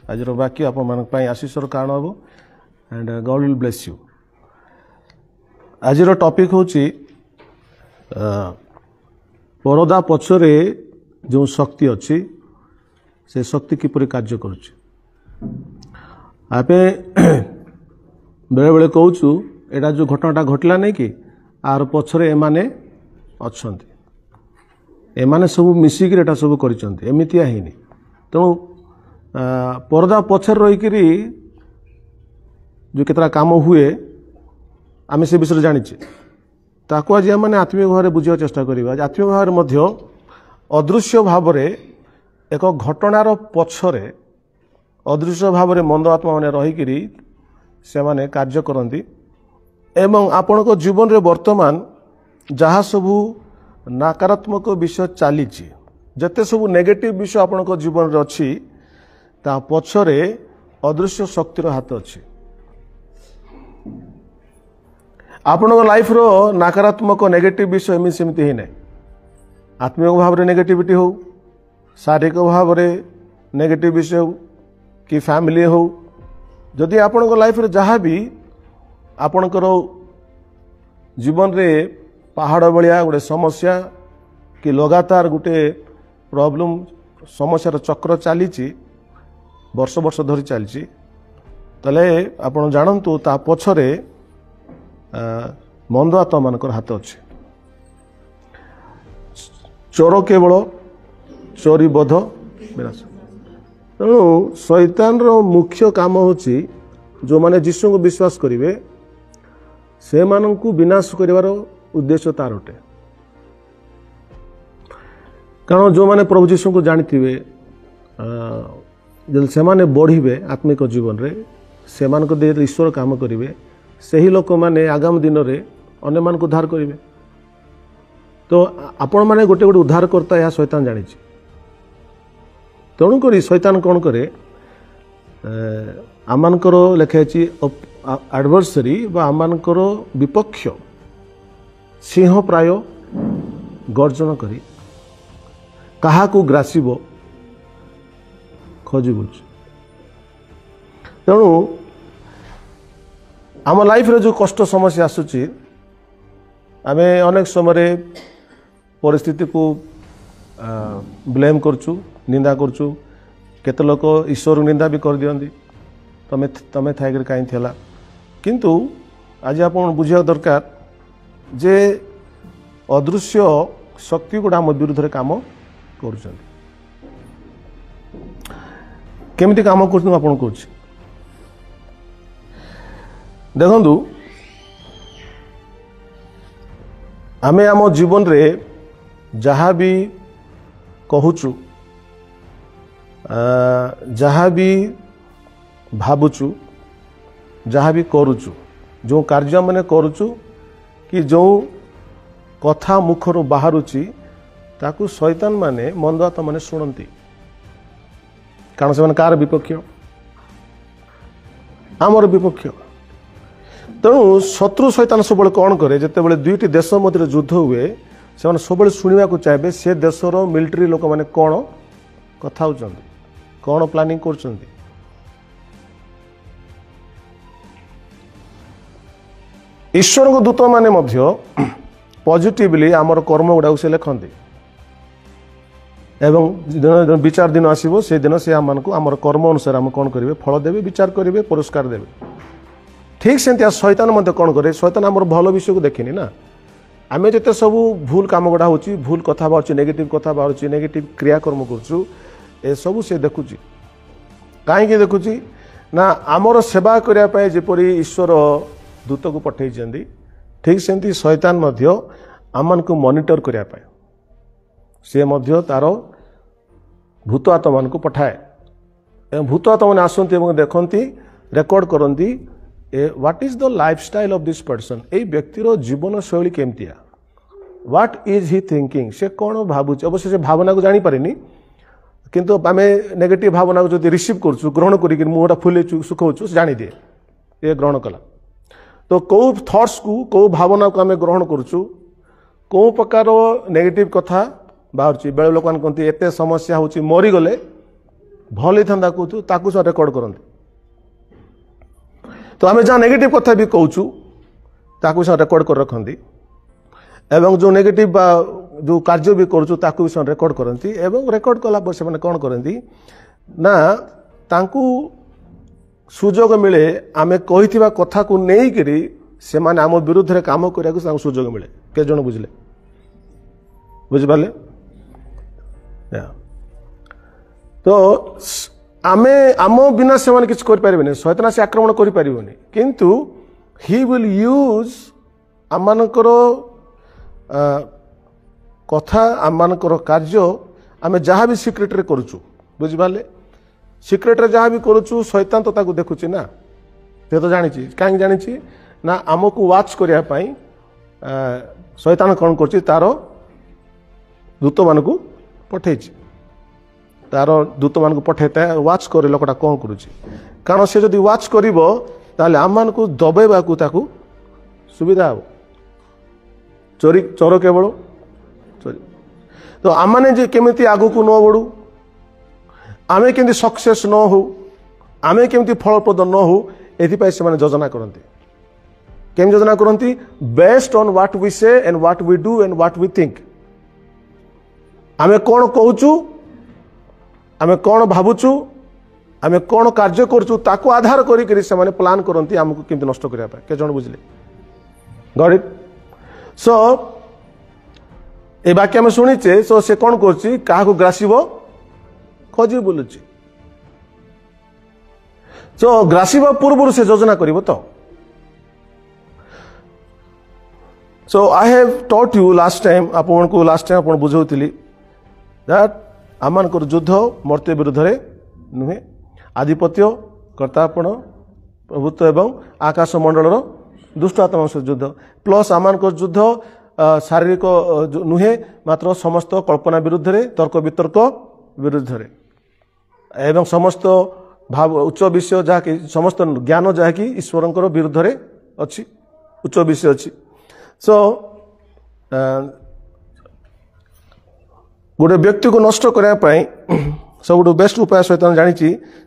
आज बाकी आप आशीषर कारण हम and God will bless you. आज टॉपिक हूँ परदा पछरे जो शक्ति अच्छी से शक्ति किपरि कार्य करुच्ची। आपे बेले बेले कहूँ एटा जो घटनाटा घटला नहीं कि आर पछरे एमाने अच्छंती, एमाने सब मिसिक एटा सब करिसंती, एमितिया हिनी। तेणु परदा पछर रहीकि जो केतरा काम हुए आम से विषय जानी ताकू आज आम आत्मीय भाव बुझा चेष्टा करिबा। आत्मीय भाव मध्य अदृश्य भाव एक घटनार पछरे अदृश्य भाव मंद आत्मा माने रहीकि से माने कार्य करती एवं आपण को जीवन रे वर्तमान जहाँ सबू नकारात्मक विषय चली जते सबू नेगेटिव विषय आपण को जीवन रे अच्छी ता पछरे अदृश्य शक्तिर हाथ अच्छी। आपण लाइफ रो नकारात्मक नेगेटिव विषय एमि सेमती ही नहीं। आत्मिक भाव रे नेगेटिविटी हो, शारीरिक भाव रे नेगेटिव विषय हो कि फैमिली हो, जदि आपण लाइफ रे जहाँ भी आपणकर जीवन रे पहाड़ भाया गोटे समस्या कि लगातार गोटे प्रॉब्लम समस्यार चक्र चली वर्ष वर्ष धरी चली तले आपण जानतु ता पछरे मंद आत्मा मानकर हाथ अच्छे। चोर केवल चोरी बोध विनाश। तेणु शैतान रो मुख्य काम होची जो माने यीशु को विश्वास करिवे से माननकु विनाश करिवार उद्देश्य तार अटे। कारण जो माने प्रभु यीशु को जानिथिबे जब से माने बढ़िबे आत्मिक जीवन रे से मानक दे ईश्वर काम करिवे सही लोक माने आगामी दिन रे अन्य मान को उद्धार करिवे। तो आपण माने गोटे गोटे उद्धार करता या शैतान जानी। तेणु करी शैतान कौन करे आमानकर लेखाई एडवर्सरी बा आमानकर विपक्ष सिंह प्राय गर्जन करी काहाकू ग्रासिब खोजी बुझ। तेणु आम लाइफ रे जो कष्ट समस्या आसूची आम अनेक समय परिस्थिति को ब्लेम करचु, निंदा करचु। केते लोक ईश्वर निंदा भी कर दियंती तमे तमे थाइकर काई थेला। किंतु आज आपण बुझिया दरकार जे अदृश्य शक्ति गुडा आम विरुद्ध रे काम करूछन। केमिति काम करछन आपण कहूछ देखंतु। आमे आम जीवन रे जहाँ भी कहूचु जहाँ भी भावुचु जहाँ भी करुचु जो कार्य माने करुचु कि जो कथा मुखर बाहरुची ताकू शैतान माने मंदात्मा माने शुणती। कारण से कार विपक्ष आमर विपक्ष। तेणु शत्रु शैतान सब कौन करे जिते बड़े दुईटी देश मध्य युद्ध हुए से सब शुणा को चाहिए से देशर मिलिट्री लोक मैंने कौन कथा होचंदी कौन प्लानिंग करचंदी। ईश्वर को दूत माने मध्य पॉजिटिवली आमर कर्म गुड़ा से लिखती एवं विचार दिन आसो से दिन से आम आमर कर्म अनुसार आम कौन करेंगे फल देवे विचार करेंगे पुरस्कार देवे। ठीक से शैतान मध्य कौन करे शैतान आमर भल विषय को देखनी ना। आम जिते सब भूल काम गुड़ा हो भूल कथा बाहर नेगेटिव कथा बाहर नेगेटिव क्रियाकर्म करुँ ए सब से देखुची कहीं देखुची ना आमर सेवा करने जपरी ईश्वर दूत को पठे ठीक सेमती शैतान मध्य आम को मॉनिटर करने से मध्य तार भूत आत्मा मान को पठाए भूत आत्मा मैंने आसती देखती रेकर्ड करती what is the lifestyle of this person ए व्यक्तिर जीवन शैली केमतिया व्हाट इज ही थिंकिंग से कौन भावुच अवश्य से भावना को जानी पारिनी किंतु आम नेगेटिव भावना को जो रिसीव करूँ ग्रहण कर मुँहटा फुले सुखाऊँ जानी दिए ये ग्रहण कला। तो कौ थट्स को कौ भावना को आम ग्रहण करूँ कौ प्रकार नेगेटिव कथा बाहर बेले लोक कहते एत समस्या हूँ मरीगले भल होता कहूँ ताकू से रेकर्ड करते तो आम जहाँ नेगेटिव कथा भी कहूँ ताकू से रेकर्ड कर रखती एवं जो नेगेटिव जो कार्य भी करूँ ताकू भी रेकर्ड करती एवं रेकर्ड कला से कौन करती ना तांकू सुजोग मिले आम कही कथा को लेकर से आम विरुद्ध में काम करने सुजोग मिले के जन बुझले बुझिपारे तो आमे आम बिना से किसी करें शैतान से आक्रमण करें किंतु ही विल यूज आमर कथा आमर कार्य आम जहाँ भी सिक्रेट करुचु बुझिपारे सिक्रेट जहाँ भी करुचु शैतान तो ताकू देखुची ना से तो जानी कहीं जानी ना आमको वाच करने शैतान कौन कर तार दूत मान को पठे तार दूत मान को पठेता है वाच कर लोकटा कौन करुच्ची कारण से जदि वाच कर आम मान को दबेबा को सुविधा हो चोरी चोर केवल चोरी तो आम मैंने केमी आगू को न बढ़ू आम केमी सक्सेस न हो आम केमी फलप्रद न हो ये से योजना करती केम योजना करती based on what we say and what we do and what we think आम कौन कहूँ आम कौन भावुचु आम कौन कार्य करुचु ताको आधार करी से प्लान करती आमको केमती नष्ट करने के जन बुझले गॉट इट सो ए वाक्य आम शुणीचे सो से कौन कर ग्रासीब खोजी बुलुची सो ग्रासीब पूर्व से योजना कर तो so I have taught you last time आपको लास्ट टाइम आप बुझाऊली दैट आमर युद्ध मर्त्य विरुद्ध में नुहे आधिपत्य कर्तापण प्रभुत्व एवं आकाश मंडल दुष्ट आत्मा युद्ध प्लस आमर युद्ध शारीरिक नुहे मात्र समस्त कल्पना विरुद्ध में तर्क वितर्क विरुद्ध में एवं समस्त भाव उच्च विषय जहाँकि समस्त ज्ञान जहाँकि ईश्वर विरुद्ध में अच्छी उच्च विषय अच्छी सो गोटे व्यक्ति को नष्ट करने सब बेस्ट उपाय शैतान जानी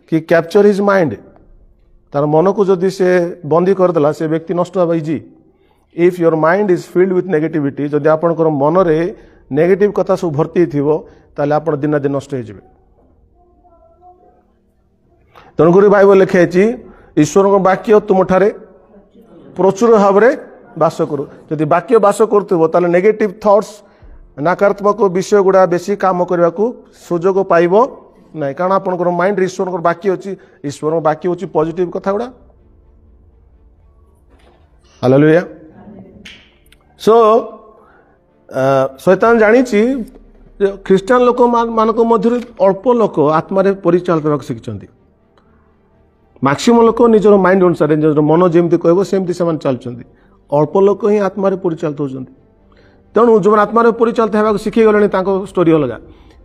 कि कैप्चर हिज माइंड तार मन को जदि से बंदी करदेला से व्यक्ति नष्ट होगा easy if your mind is filled with negativity जदि आपंकर मन रे नेगेटिव कथा सब भर्ती थो ताले आप दिन दिन नष्ट हो तेणुक बाइबल लिखाई ईश्वर वाक्य तुम ठारे प्रचुर भाव में बास करू जदि वाक्य बास कर नेगेटिव थॉट्स नकारात्मक विषय गुड़ा बेसी काम करने को सुजोग पाइब ना कारण आपंकर माइंड ईश्वर वाक्य अच्छी ईश्वर वाक्य हूँ पॉजिटिव कथा गुड़ा हालेलुया सो शैतान जानी ख्रीस्टान लोक मान मध्य अल्प लोक आत्मा परिचालित होगा शिखिंट मैक्सिमम लोक निजर माइंड अनुसार निजर मन जमी कह सेमती से चलुँच अल्प लोक ही आत्मा परिचालित होती तेणु जो आत्मा परिचालित होगा शिखी गले स्टोरी अलग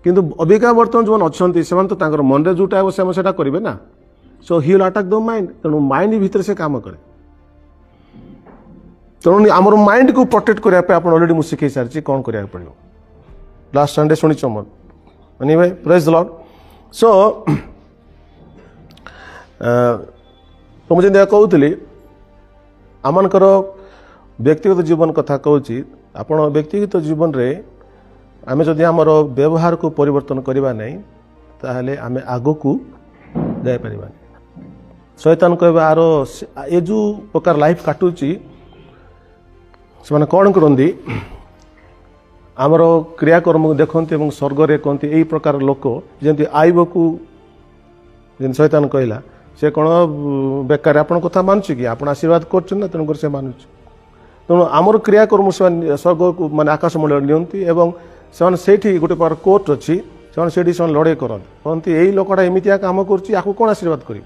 किंतु अबिका बर्तमान जो अच्छा से मन में जोटा है से करेंगे ना so he will attack the mind तेणु माइंड भीतर से काम करे तेणु आम माइंड को प्रोटेक्ट करने आप ऑलरेडी मुझे शिखई सारी कौन कराया पड़ो लास्ट संडे शुणी मन एनी भाई प्रेज द लॉर्ड सो तो मुझे कहूली आमकर व्यक्तिगत जीवन कथा कहूँ आपण व्यक्तिगत जीवन रे आमे जदि आमर व्यवहार को परिवर्तन करवा नहीं ताहले आमे आगो को जाय परिबा शैतान कहबा आरो ए जो प्रकार लाइफ काटुची से माने कोन करंदी आमर क्रियाकर्म को देखंती एवं स्वर्ग रे कहंती एई प्रकार लोक जेंती आइब को जेन शैतान कहला से कोन बेकार आपण कथा मानुची कि आपण आशीर्वाद करछन ना तेनु कर से मानुची तेणु आमर क्रियाकर्म से स्वर्ग को माने आकाश मंडल नियंती एवं से गोटे प्रकार कोर्ट अच्छी से लड़े करती यही लोकटा एमतिया काम कर कौन आशीर्वाद कर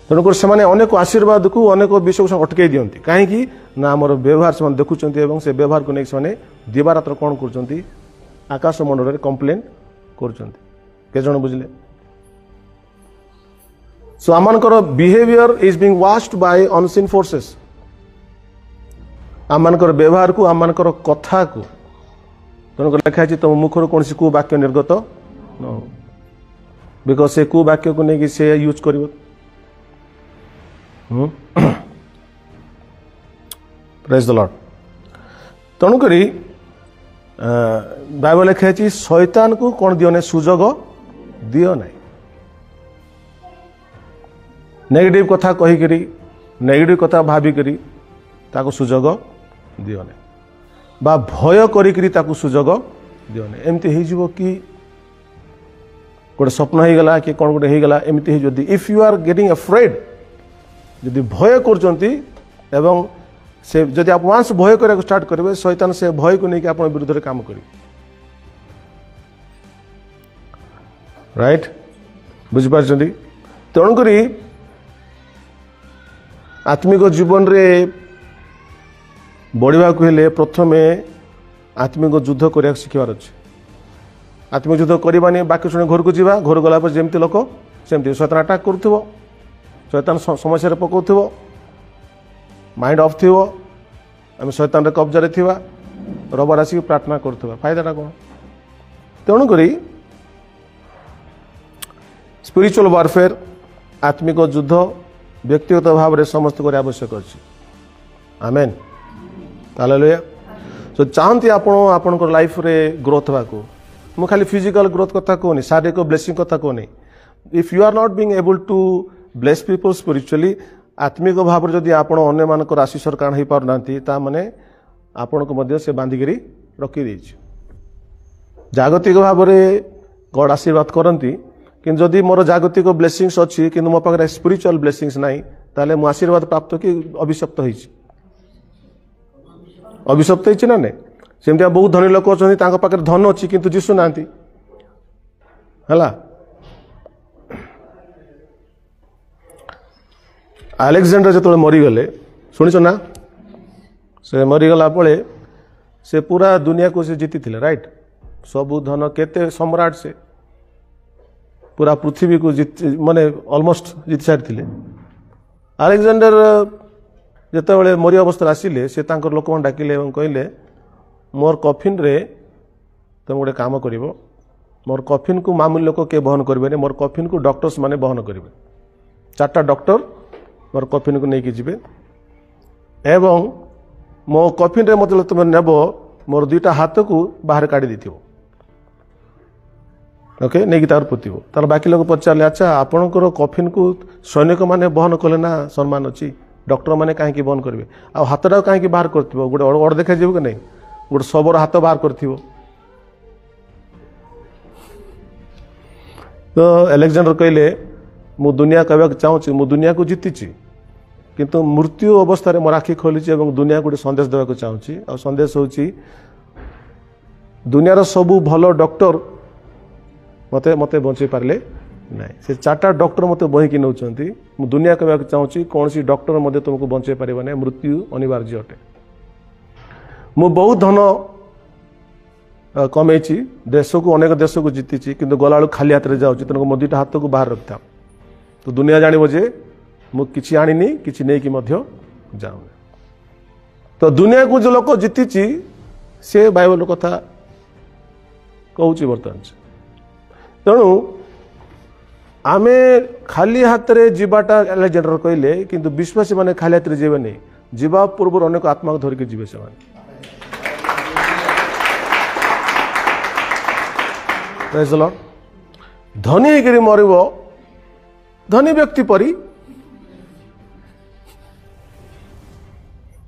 तेणुक से अनेक आशीर्वाद को अनेक विषय को अटकई दिखती कहीं ना आमर व्यवहार से देखुं से व्यवहार को लेकिन से दिवारात्र कौन कर आकाश मंडल में कंप्लेन कर बुझले सो आमर behaviour is being washed by unseen forces आमर व्यवहार को आमर कथा को तेणुक लिखाई तुम मुखर कौन को वाक्य निर्गत न हो बिकज से को वाक्य को नहीं से यूज कर प्रेज द लॉर्ड तेणुक बाइबल लिखाई शैतान को कौन दियो ने सुजोग दियो ना नेगेटिव कथा कहीकि नेगेटिव कथा भाविकी ताको सुजोग दियो ना बा भय करी ताको सुजोग दियो ना एमती हो कि गोटे स्वप्न हो गला कि कौन गोटे हो गला एमती जदि if you are getting afraid जदि भय करचंती एवं से जदि आप वांस भय करने स्टार्ट करेंगे शैतान से भय को लेकिन आप विरुद्ध में काम करेंगे राइट बुझीपार तेणुक आत्मिक जीवन रे बढ़ा हेले प्रथम आत्मिक युद्ध करने शिखबार अच्छे आत्मिक युद्ध करवानी बाकी शुणे घर को जीवा घर गला जमती लोक सेमती शैतान अटाक करुव शैतान समस्या पकाउथो माइंड ऑफ थी आम शैतान रे कब्जा थिवा रबर आसिक प्रार्थना करुवा फायदाटा कौन तेणुक स्पिरिचुअल वारफेयर आत्मिक युद्ध व्यक्तिगत भाव में समस्त को आवश्यक अच्छे आमेन हालेलुया तो चाहती आपण लाइफ रे ग्रोथ होगा मु खाली फिजिकल ग्रोथ कथा कहूनी शारीरिक ब्लेसिंग कथा कहूनी if you are not being able to bless people spiritually आत्मिक भाव में जदि आपण अन्य मानकर आशीष कारण हो पारना माने आपण को मध्य से बांधिकी रखी जागतिक भाव में गॉड आशीर्वाद करती कि जदि मोर जागतिक ब्लेसिंग्स अच्छी कि मो पाखे स्पिरिचुअल ब्लेसिंग्स नहीं ताले मु आशीर्वाद प्राप्त कि अभिशप्त होइछि अभिशप्त होइछि ना नहीं सेमती बहुत धनी लोक अच्छा पाखे धन अच्छी किंतु जीशु ना अलेक्जेंडर जो मरीगले शुणिच ना से मरीगला पड़े से पूरा दुनिया को से जीति थे राइट सबू धन केते सम्राट से पूरा पृथ्वी को जीत माने ऑलमोस्ट जीति सारी अलेक्जेंडर जिते मरी अवस्था आसिले से लोक डाकिले कहले मोर कफिन रे तुम गोटे काम कर मोर कफिन को मामूली लोक किए बहन करेंगे मोर कफिन को डॉक्टर्स माने बहन करेंगे 4टा डॉक्टर मोर कफिन को लेकिन जीवे एवं मो कफिन रे मतलब तुम नेब मोर 2टा हाथ को बाहर काढ़ी दी ओके नहीं तार पोतब तार बाकी लोग पचारे अच्छा आपणकर कफिन को सैनिक मैंने बहन कले ना सम्मान अच्छी डॉक्टर मैंने कहीं बहन करेंगे आ हाथटा कहीं बाहर कर गोटे अड़ देखा कि नहीं गोटे शबर हाथ बाहर कर तो अलेक्जेंडर कहले मु दुनिया कहवाक चाहूँगी मु दुनिया को जीति किंतु मृत्यु अवस्था मोर आखि खोली दुनिया गोटे संदेश देवाक चाहूँगी आ संदेश हूँ दुनियार सबू भल डॉक्टर मते मते बचे पारे ना से 4टा डॉक्टर मते बहिकी नौ दुनिया कहवाक चाहूँगी कौन सी डॉक्टर मध्य तुमको बचे पारे ना मृत्यु अनिवार्य अटे मु बहुत धन कमे देश को अनेक देश को जीति किंतु गला खाली हाथ में जाऊँगी तेणुक मो 2टा हाथ को बाहर रखी था तो दुनिया जान जे मु किसी आनी किसी नहीं कि जाऊँ तो दुनिया को जो लोक जीति से बाइबल कथा कहूँ बर्तमान तेणु आमे खाली हाथ में जीवाटा अलेक्जेंडर कहले किंतु विश्वासी माने खाली हाथ में जीवे नहीं जीवा पूर्व अनेक आत्मा को धरिक जीवे से धनी होकर मरब धनी व्यक्ति परी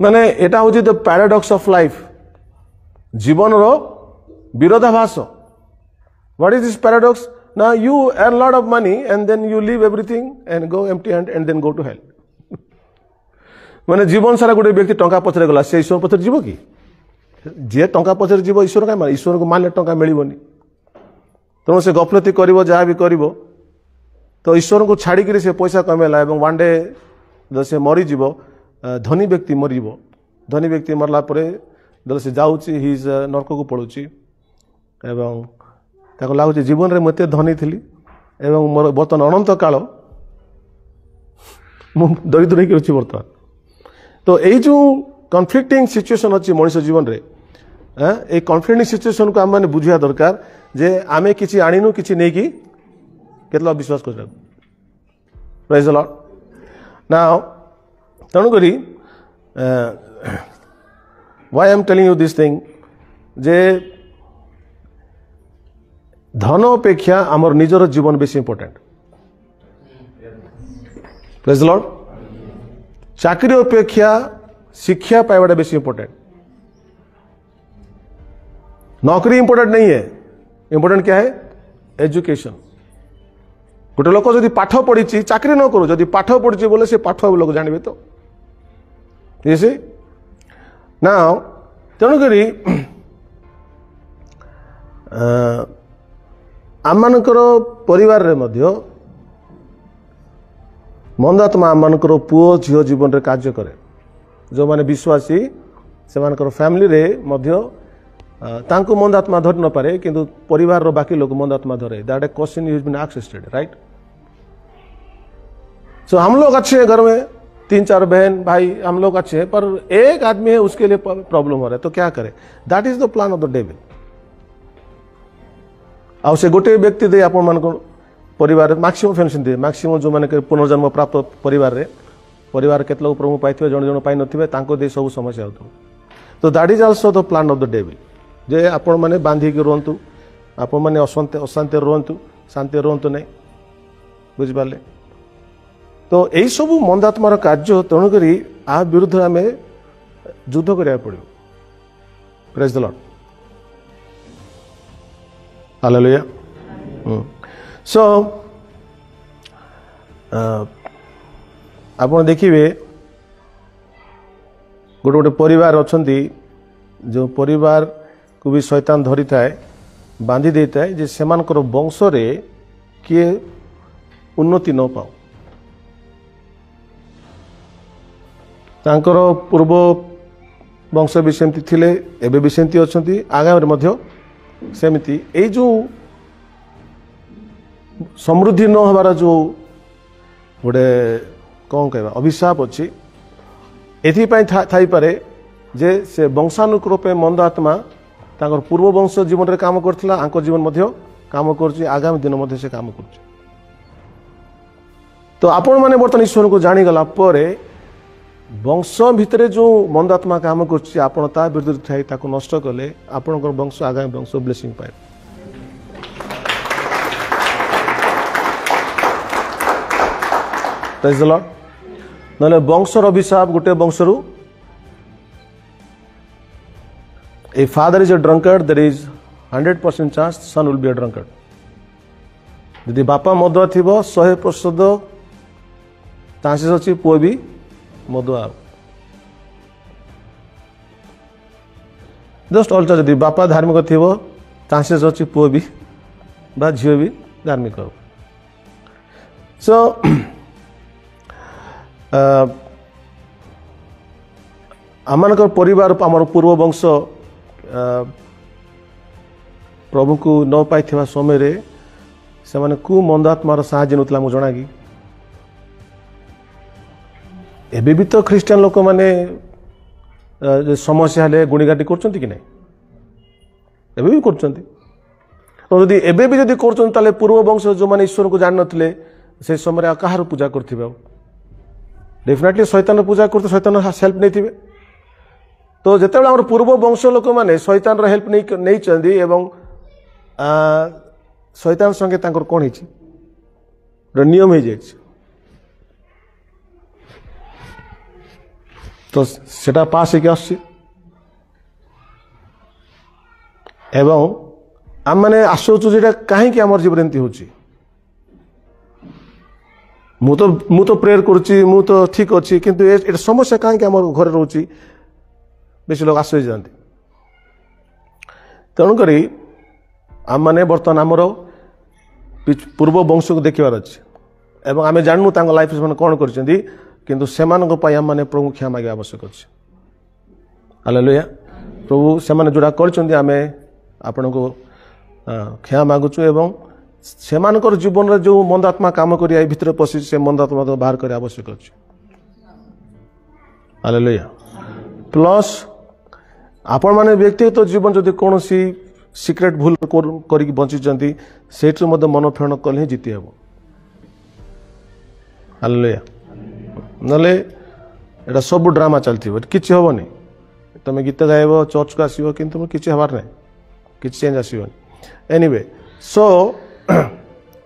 माने एटा हूँ द पैराडॉक्स ऑफ लाइफ जीवन रो विरोधाभास व्हाट इज दिस पैराडॉक्स ना you earn lot of money and then you leave everything and go empty hand and then go to hell माने जीवन सारा गोटे व्यक्ति टंका पछरे गला से ईश्वर पछरे जीव कि जे टंका पछरे जीव ईश्वर का मान ईश्वर को मानले टंका मिलबनी तेणु से गफलती कर जहाँ भी कर तो ईश्वर को छाड़ी से पैसा कमेला और वन डे से मरीज धनी व्यक्ति मर धनी व्यक्ति मरला से जाऊँगी हिज नरक को पड़ुची एवं लगुच जीवन में मत धनी थी एवं मोर बर्तमान अनंत काल दरिद्र होकर अच्छी बर्तमान तो यही जो कन्फ्लिक्टिंग सिचुएशन अच्छी मनुष्य जीवन में ये कन्फ्लिक्टिंग सिचुएशन को आम मैंने बुझा दरकार जे आमे किसी आणीनु किसी नहीं कि केतला विश्वास कर प्रेज द लॉर्ड नाउ तेणु करी why I am telling you this thing जे धन अपेक्षा आमर निजर जीवन बेसी इंपोर्टेंट प्रेज द लॉर्ड चाकरी अपेक्षा शिक्षा पाइबाटा बेसी इंपोर्टेंट नौकरी इंपोर्टेंट नहीं है इंपोर्टेंट क्या है एजुकेशन गोटे लोक जदि पाठ पढ़ी चाकरी न करू जदि पाठ पढ़ी बोले से पाठ लोग जानवे तो ये ना तेणुक आमମାନଙ୍କର ପରିବାରରେ ମଧ୍ୟ ମନ୍ଦାତ୍ମା आमମାନଙ୍କର ପୁଅ ଝିଅ ଜୀବନରେ କାର୍ଯ୍ୟ କରେ ଯେଉଁମାନେ ବିଶ୍ୱାସୀ ସେମାନଙ୍କର ଫ୍ୟାମିଲିରେ ମଧ୍ୟ ତାଙ୍କୁ ମନ୍ଦାତ୍ମା ଧରି ନପାରେ କିନ୍ତୁ ପରିବାରର ବାକି ଲୋକ ମନ୍ଦାତ୍ମା ଧରେ that a question is been asked right so हम लोग अच्छे हैं घर में 3-4 बहन भाई हम लोग अच्छे हैं पर एक आदमी है उसके लिए प्रॉब्लम हो रहा है तो क्या करे that is the plan of the devil आउ से गोटे व्यक्ति दे आपण मान परिवार मैक्सिमम फैमिली दे मैक्सिमम जो माने पुनर्जन्म प्राप्त परिवार केत लोग प्रभु पाइथिबे जण जण पाइ नथिबे तांको दे सब समस्या होतो तो that is also the plan of the devil जे आपण माने बांधी के रहंतु आपण माने अशांति रहंतु शांति रहंतु नहीं बुझ पाले तो यही सब मंदात्मार कार्य तेणुक आ विरुद्ध आम युद्ध करा पड़ो प्रेज द लॉर्ड हालेलुया सो आप देखिए गोटे गोटे परिवार अच्छा जो परिवार को भी शैतान धरी थाए बांधी दे थाए जे सेमानकर वंश रे किए उन्नति न पाओ तांकर पूर्व वंश भी सेमती थिले एबे भी सेमती अछंती आगामी मध्य सेमती ए जो समृद्धि न होबार जो गोटे कौन कहबा अभिशाप अच्छी एथिपाई थाई पारे जे से वंशानुक्रूपे मंद आत्मा तांकर पूर्व वंश जीवन रे काम करथिला आंको जीवन मध्य काम करछि आगामी दिन मध्य से काम करछि तो आपण माने बर्तमान ईश्वर को जानी गला परे वंश भितर जो मंद आत्मा काम करछि आपण ता विरुद्ध थाई ताको नष्ट कले आपणकर वंश आगामी वंश ब्लेसिंग पाए प्रेज द लॉर्ड नले वंशर अभिशाप गोटे वंशरु a father is a drunkard there is 100% chance son will be a drunkard यदि बापा मदुआ थिबो 100% चांसेस अछि पुओ भी मदुआ जस्ट अल्टा यदि बापा धार्मिक थिबो चांसेस अछि पुओ भी बा झियो भी धार्मिक हो सो आमनकर परिवार आमर पूर्व वंश प्रभु को न पाई समय रे से माने कु मंदात्मार साहाय्य नथला मु जणागी एबे भी तो ख्रिस्टियन लोक माने समस्या हेले गुणीगाटी करछंती कि नहीं एबे भी करछंती तो यदि एबे भी यदि करछंती ताले पूर्व वंश जो माने ईश्वर को जान नथले से समय रे कहार पूजा करथिबे डेफिनेटली शैतान पूजा करते शैतान हेल्प नहीं थे तो जिते आम पूर्व वंश लोक मैंने शैतान हेल्प नहीं चंदी एवं शैतान संगे कौन है नियम हो जाए तो सेटा पास होके आस आम मैंने आसुचु जेटा कहीं आम जीवन एमती हो मु तो प्रेयर करुच्ची मु तो ठीक अच्छी किंतु ए समस्या कहीं आम घर रोची बेसी लोग आश्चर्य जाती तेणुक आम मैंने बर्तमान आमर पूर्व वंश को देखार अच्छे एवं आम जानू लाइफ से कौन कर किंतु सेमानंपाई आम मैंने प्रभु क्षमा मांगे आवश्यक अच्छे हालेलुया प्रभु से जोड़ा कर आपण को क्षमा मागुचु एवं सेमानकर जीवन रे जो मंदात्मा काम करिया भीतर पशि से मंदात्मा को बाहर करे आवश्यक अछि हालेलुया प्लस आपण माने व्यक्तिगत जीवन जदि कोनोसी सिक्रेट भूल करके बंची से मन फेण कले ही जीति हे। हालेलुया। नले एटा सब ड्रामा चलती किसी हेनी तुम गीत गायब चर्च को आसो कि तुम किसी हबार ना कि चेंज आसोनी। एनीवे सो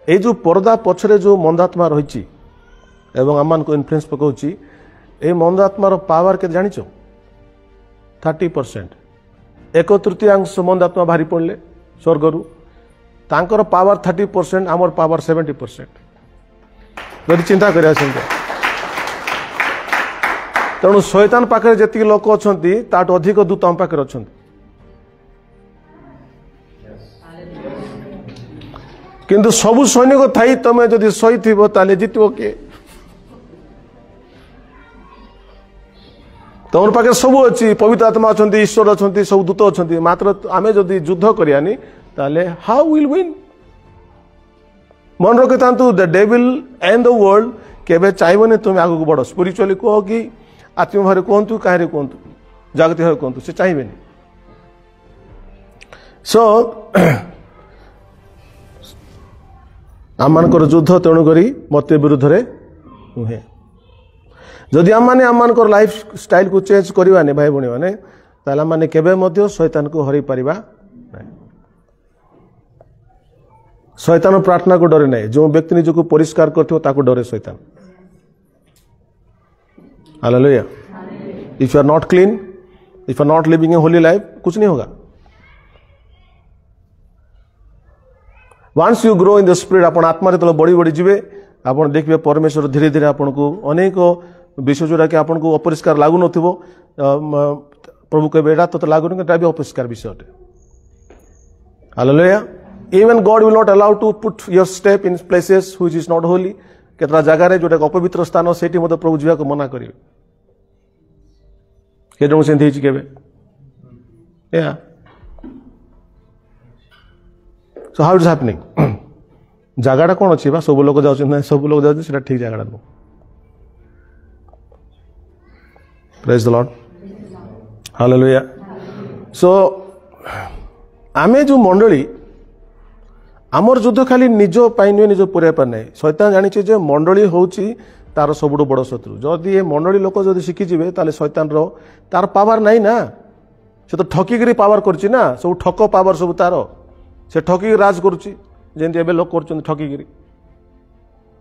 ये जो पर्दा पछरे जो मंदात्मा रही आम को इन्फ्लुएंस पकाउची ए मंदात्मार पावर के जान 30%। 1/3 मंदात्मा बाहरी पड़े स्वर्गर तांकर पावर 30%, आमर पावर 70%। यदि चिंता करिया तेणु शैतान पाखे जी लोक अच्छा ताठू अधिक दूत आम पाखे अच्छा। किंतु सबु सैनिक थी तुम जदि शही ताले जितब किए? तुम पाखे सब अच्छी पवित्र आत्मा अच्छा, ईश्वर अच्छा, सब दूत अच्छा, मात्र आम जदि युद्ध करानी ताले हाउ विल विन? मन रखी था the devil and the world केबे चाहबनी तुम आगू बढ़। स्पिरिचुअली कह कि आत्म भाव कहतु कहीं कहतु जागतिक भाव कहतु से चाहिए। सो आम युद्ध तेणुक मत विरुद्ध नुहे। जदि आम मैंने लाइफ स्टाइल को चेंज करवानी भाई भाई मैंने आम केवे शैतान को हरई पारिबा नहीं। शैतान प्रार्थना को डरे नहीं। जो व्यक्ति निज को परिष्कार कर डरे शैतान। Hallelujah. If you are not clean, if you are not living a holy life, कुछ नहीं होगा। Once you grow in the spirit, आप आत्मा जो बढ़ी बढ़ी जीवे आप देखिए परमेश्वर धीरे धीरे आपन को अनेक विषय जोड़ा कि आपन को अपरिष्कार लागू न प्रभु कहे एटा तो लागुन भी अपरिष्कार विषय अटे। Hallelujah. Even God will not allow to put your step in places which is not holy. केतरा जगार जोटा अपवित्र स्थान से प्रभु जीवा को मना करेंगे। So how is happening? जगह कौन अच्छी सब लोग जाऊँ सब लोग जाऊँ ठीक जगह नुह। Praise the Lord. Hallelujah. So आमे जो मंडली आमर युद्ध खाली निज नुहे निज पूरा ना। शैतान जानी मंडली हूँ तार सब बड़ शत्रु। जदि ये मंडली लोक जब शिखिजे ताले शैतान तार पावर नाई ना। से तो ठकिकी पावर करछि ना, सब ठक पावर सब तार से ठकिकी राज करुच्ची जेमती एबे लोक कर ठकिकी।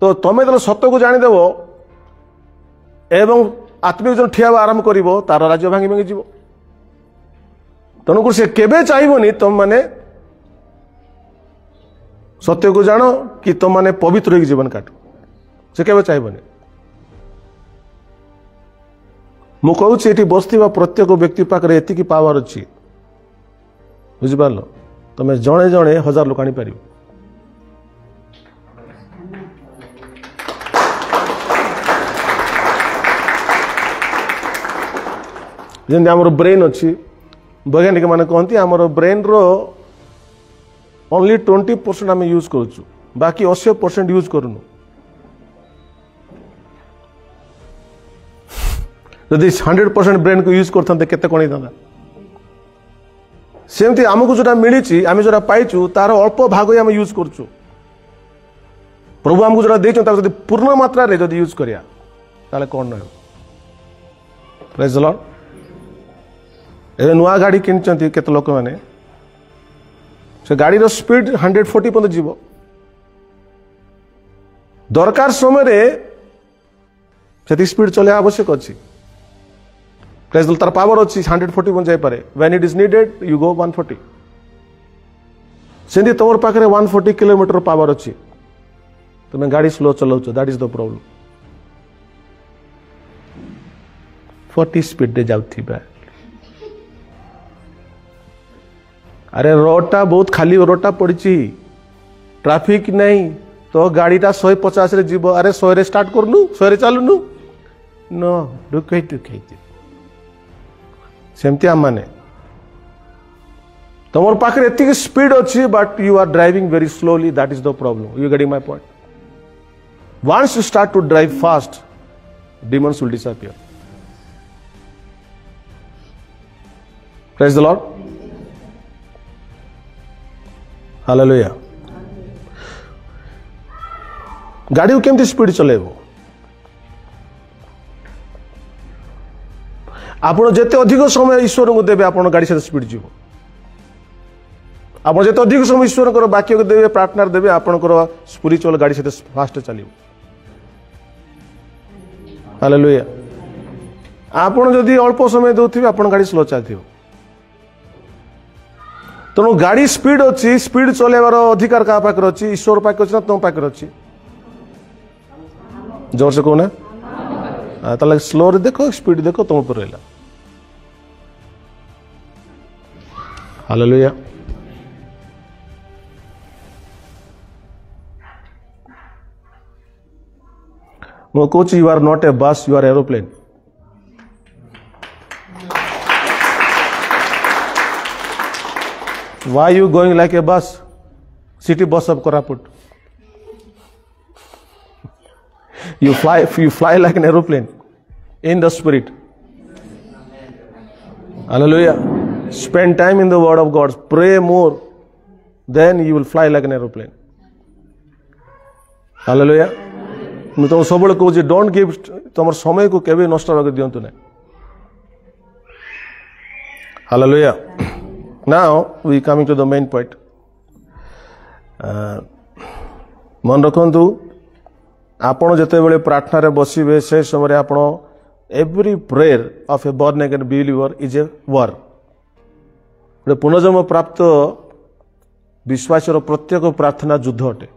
तो तुम्हें जो सत्य को जानीदेव एवं आत्मिक जो ठिया आरंभ कर तार राज्य भांगी भांगी जीव। तेणुक से केबे चाहबनी तुम माने सत्य को जान कि तुम माने पवित्र हो जीवन काट। से केबे चाहबनी। मु कहूँ ये बसवा प्रत्येक व्यक्ति पाखे एति पावर अच्छी बुझिपार। तुम जड़े जड़े 1000 लोक आनी पार। जमी आम ब्रेन अच्छी वैज्ञानिक मैंने कहती आम ब्रेन रो ओनली 20% आम यूज करुचु, बाकी 80% यूज करूनु। यदि 100% ब्रेन को यूज करते केते कौन होता। सेमती आमको जोटा मिली आम जो पाइचु तार अल्प भाग ही आम यूज करुचु। प्रभु आमको जो देखते पूर्ण मात्रा रे जब यूज करिया ताले कौन न। Praise the Lord. ए नुआ गाड़ी किनचंती केते लोक माने से गाड़ी रो स्पीड 140 पर्यंत जीव। दरकार समय रे से स्पीड चले आवश्यक अच्छी। Praise the Lord. तार पावर अच्छी 140 पर्यंत जाई पारे। When it is needed you go 140। सेंदी तोर पाखरे 140 किलोमीटर पावर अच्छी तुम गाड़ी स्लो चलाउछ। That is the problem. 40 speed रे जाउथिबा। अरे रोडटा बहुत खाली रोडटा पड़ी ट्राफिक नहीं तो गाड़ीटा 150 रे जीव। अरे 100 रे स्टार्ट करनु 100 रे चलुनु नो दुखई दुखई। सेमती आम माने तुम पाखे एति स्पीड अच्छी but you are driving very slowly. That is the problem. You getting my point? Once you start to drive fast demons will disappear. Praise the Lord. Hallelujah. गाड़ी को केमती स्पीड चलेबो आपण जिते अधिक समय ईश्वर को देवे आपण गाड़ी से स्पीड जीव आप जिते अधिक समय ईश्वर वाक्य को देवे प्रार्थना देवे आपंकर स्पिरिचुअल गाड़ी से फास्ट चलो। हालेलुया। आपण जदि अल्प समय दौथिबे आपण गाड़ी स्लो चलती तेणु गाड़ी स्पीड अच्छी स्पीड चलेबार अधिकार क्या पाखे अच्छी ईश्वर पाखे अच्छी ना तुम पाखे अच्छी जोर से कहना ताले स्लो रे देखो स्पीड देखो तुम ऊपर रहा। हालेलुया। मो कहूँ you are not a bus you are aeroplane. Why you going like a bus? City bus of Koraput. You fly like an aeroplane in the spirit. Hallelujah. Spend time in the word of God. Pray more. Then you will fly like an aeroplane. Hallelujah. मैं तुम सब कहूँ don't give तुम समय को केवे नष्ट दिंतु ना। Hallelujah. Now we coming to the main point. मन रखु आपण जिते बड़े प्रार्थना रे बसिबे से समय आपण every prayer of A born again believer is a war. गोटे पुनर्जन्म प्राप्त विश्वासर प्रत्येक प्रार्थना युद्ध अटे।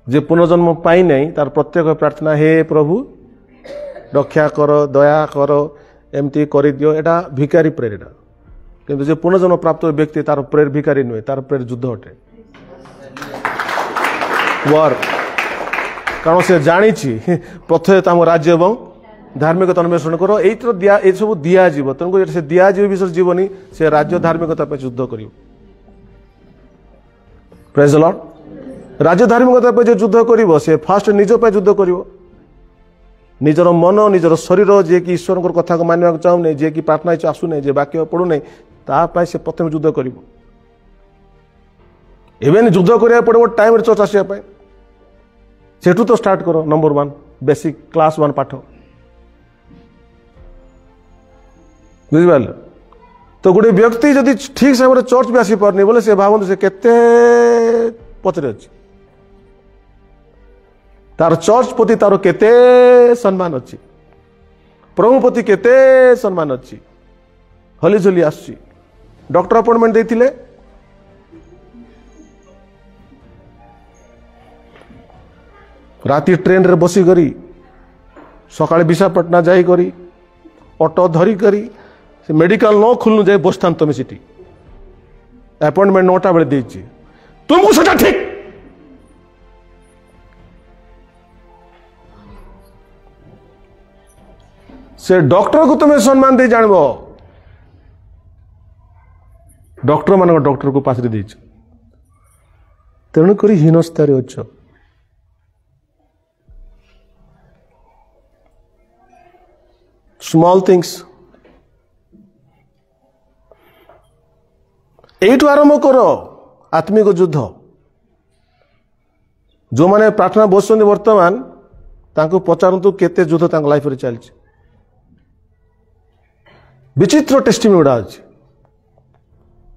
जे पुनर्जन्म पाई नहीं तार प्रत्येक प्रार्थना हे प्रभु रक्षा कर दया कर एमती कर दियो एटा भिकारी प्रेयर एटा। किंतु जे पुनर्जन्म प्राप्त व्यक्ति तार प्रेयर भिकारी नुहे तार प्रेयर युद्ध अटे वार। कारण से जानी प्रथम तुम राज्य एवं धार्मिकता अन्वेषण करो ये सब दिज्व तेणुक से दिज्व विषय जीवनी से राज्य धार्मिकता युद्ध कर। Praise the Lord. राज्य धार्मिकता जो युद्ध कर से फास्ट निज युद्ध कर निजर मन निजर शरीर जे कि ईश्वर कथा को मानवा चाहूने जे कि प्रार्थना आसुने जे वाक्य पढ़ुने तापाई से प्रथम युद्ध कर। इवेन युद्ध करा पड़ो टाइम चर्च आसापी सेठू तो स्टार्ट करो। नंबर 1 बेसिक क्लास 1 पाठ बुझिपार। तो गोटे व्यक्ति जदि ठीक समय चर्च भी आसी पारनी बोले से भावନ୍ତୁ से केते पचरे अच्छी तार चर्च प्रति तार केते सम्मान अच्छी प्रभु प्रति केते सम्मान अच्छी हली झुली आसुची। डॉक्टर अपॉइंटमेंट देथिले राति ट्रेन रे बसी करी सकाळे विशाखापटना जाई करी ऑटो धरी करी से मेडिकल न खुलनु जाए बसथान तुम सीटी अपॉइंटमेंट 9टा बेले देछि तुमको सेटा ठीक से डॉक्टर को तुम्हें सम्मान दे जानबो डॉक्टर मान डॉक्टर को पास रे तेणुक हीनस्तार अच्छ। स्मॉल थिंग्स एठू आरंभ कर आत्मिक युद्ध। जो माने प्रार्थना बसुंदी वर्तमान तांको पचारंतु केते युद्ध तांक लाइफ रे चलछि। विचित्र टेस्टिमनी गुड़ा अच्छे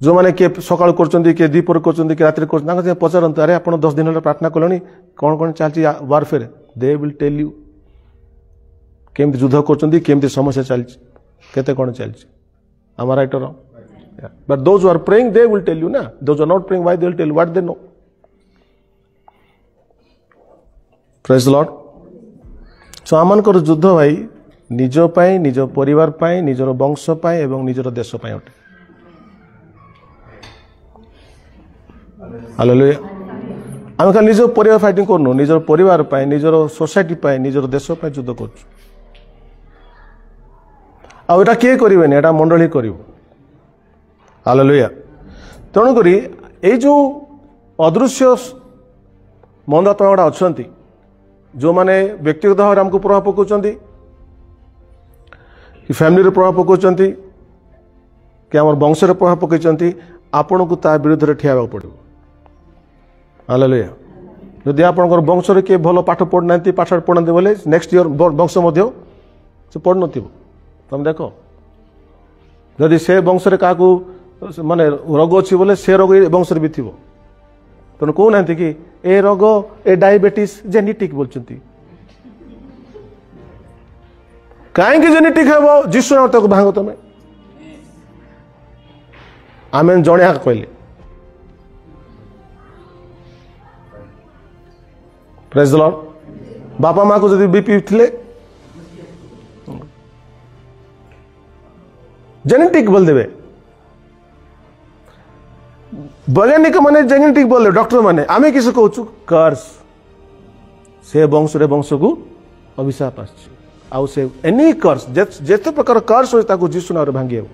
जो मैंने किए सकाल कर दीपर कर राति कर पचारत अरे आप 10 दिन प्रार्थना कले कौन कौन चलती warfare they will tell you केमती युद्ध करमती समस्या चलती कौन चलती आम right but those are praying they will tell you ना those are not praying why they will tell you what they know. Praise the Lord. So आमनकर युद्ध भाई निज पाई निज परिवार पाई निजर वंश पाई एवं निजर देश पाई अटे। हालेलुया। आम खाली निज परिवार फाइटिंग करनु निजर परिवार पाई निजर सोसाइटी पाई निजर देश पाई युद्ध कर। आटा किए करेनि एटा मंडली कर। हालेलुया। तेणुक ये जो अदृश्य मंदात्मा गुड़ा अच्छा जो मैंने व्यक्तिगत भाव आमको प्रभाव पकाउछन्ति कि फैमिली प्रभाव पकाउछन्ति कि आम वंश प्रभाव पकाइछन्ति आपन को ता विरुद्ध ठिया पड़ो। हालेलुया जदि आपनकर वंश रे के भलो पाठ पढ़ना पाठ पढ़ना बोले नेक्स्ट ईयर वंश मध्य से पढ़ नथिबो तुम देखो जदि से वंश रे काकू माने रोग अछि बोले से रोग वंश रे भी थिबो तने को नांती कि ए रोग ए डायबिटीज जेनेटिक बोलचंती काहे कि जेनेटिक हेबो जिसु नाम तक भांगो तमे आमेन जणिया कहले प्रेज द लॉर्ड बापा माँ को जदि बीपी थिले जेनेटिक बोल देवे वैज्ञानिक माने जेनेटिक बोले डॉक्टर माने आमे किस कहूँ कर्स से वंश रे वंश को अभिशाप आउ से एनी कर्स जेते प्रकार कर्स हो ताको जीसु नाम रे भांगी हेबो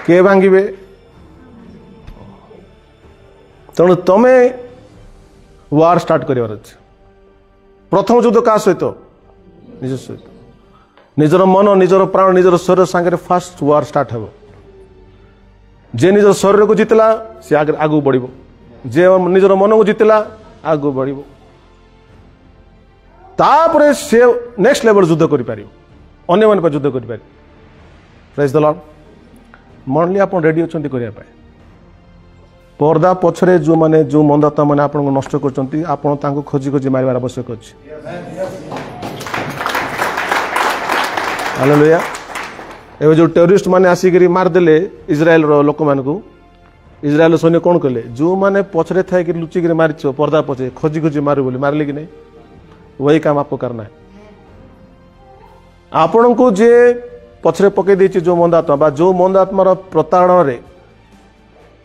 के भांगीबे तेणु तमे वार स्टार्ट करिवार अछि प्रथम युद्ध का सहित निज सहित निजर मन निजर प्राण निजर शरीर सांगे फास्ट वार स्टार्ट हेबो जे निजर शरीर को जितला से आगु बढ़िबो जे निजर मन को जितला आगु बढ़िबो तापरे से नेक्स्ट लेवल युद्ध करि पारिबो अन्य मन पर युद्ध करि पारिबो प्रेज द लॉर्ड मनली आपण रेडी अछंती करिया पाए पर्दा पछरे जो माने जो मंदाता माने आपण को नष्ट करचंती आपण तांको खोजी खोजी मारिबार आवश्यक अछि हालेलुया एबे जो टेररिस्ट माने आसी करी मार देले इजराइल रो लोक मान को इजराइल सैन्य कोन कले जो माने पछरे थाय कि लुचि करी मारिछो पर्दा पछे खोजी खोजी मारू बोली मारले कि नहीं वही काम आपको करना है आपण को जे पछरे पके देछि जो मंदात्मा बा जो मंदात्मार प्रताड़न रे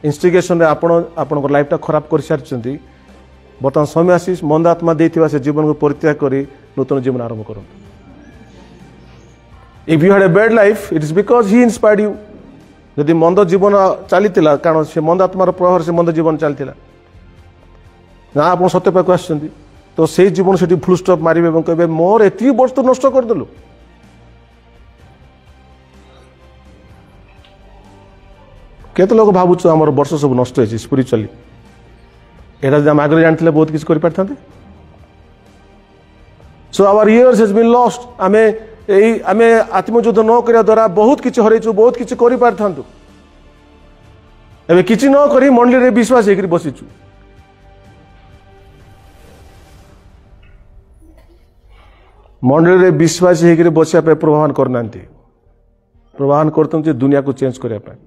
इंस्टिगेशन रे आपण लाइफ खराब कर सारी बर्तमान समय आसी मंदात्मा देथिबा से जीवन को परित्याग करी नूतन जीवन आरंभ करूँ if you had a bad life it is because he inspired you यदि मंद जीवन चलीला कारण से मंदात्मार प्रभाव से मंद जीवन चलता ना आप सत्य पाक आस तो से जीवन से फुल स्टॉप मारे और कहे मोर एति वर्ष तो नष्ट करदेलु केते लोग भावुँ आम वर्ष सब नष्ट हो स्पिरिचुअली यहाँ आम आगे जानते बहुत किसी कर so our years has been lost आमे आमे आत्मयुद्ध न करिया द्वारा बहुत किसी हरैचु बहुत किसी करि पारथांतु एबे किछि न करी मंडली रे विश्वास हेकरी बसिचु मंडली रे विश्वास हेकरी बसिया पे प्रभावन करनांती प्रभावन करतम जे दुनिया को चेंज करिया पे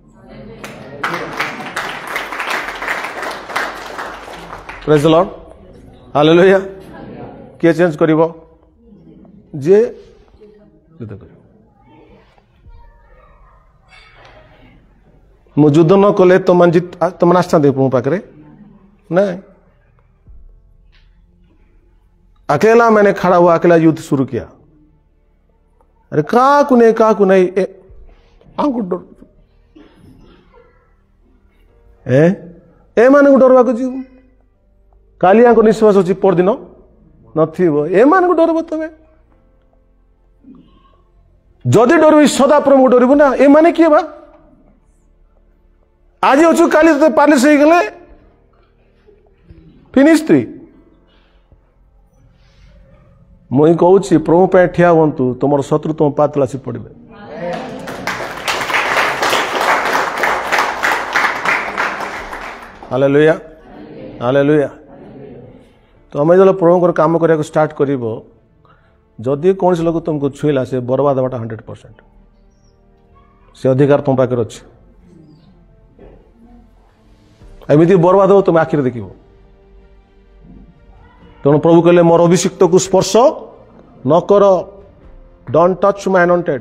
प्रेज द लॉर्ड हालेलुया के चेंज करिवो जे युद्ध कर मु युद्ध न कले तुम तुम आसता मो पाखे ना अकेला मैंने खड़ा हुआ अकेला युद्ध शुरू किया अरे का नहीं ए मान को डरवा जीव कालिया को निश्वास अच्छी परदिन नथिबो ए मान को डरब तबे जदि डर सदा प्रभु डरबू ना ए माने किए बा आज अच्छु काली तो पालिश हो गले फिनिश थी मुई कहूँ प्रभु पे ठिया हूँ तुम शत्रु तुम पातलासी पड़े हालेलुया हालेलुया तो आम जो प्रभु काम करने स्टार्ट कर जदि कौन लोग तुमको छुईला से बर्बाद हवाटा 100% से अधिकार तुम पाखे अच्छे एमती बर्बाद हो तुम आखिर देख तेणु प्रभु कहले मोर अभिषिक्त को स्पर्श न कर डोंट टच माय अनॉइंटेड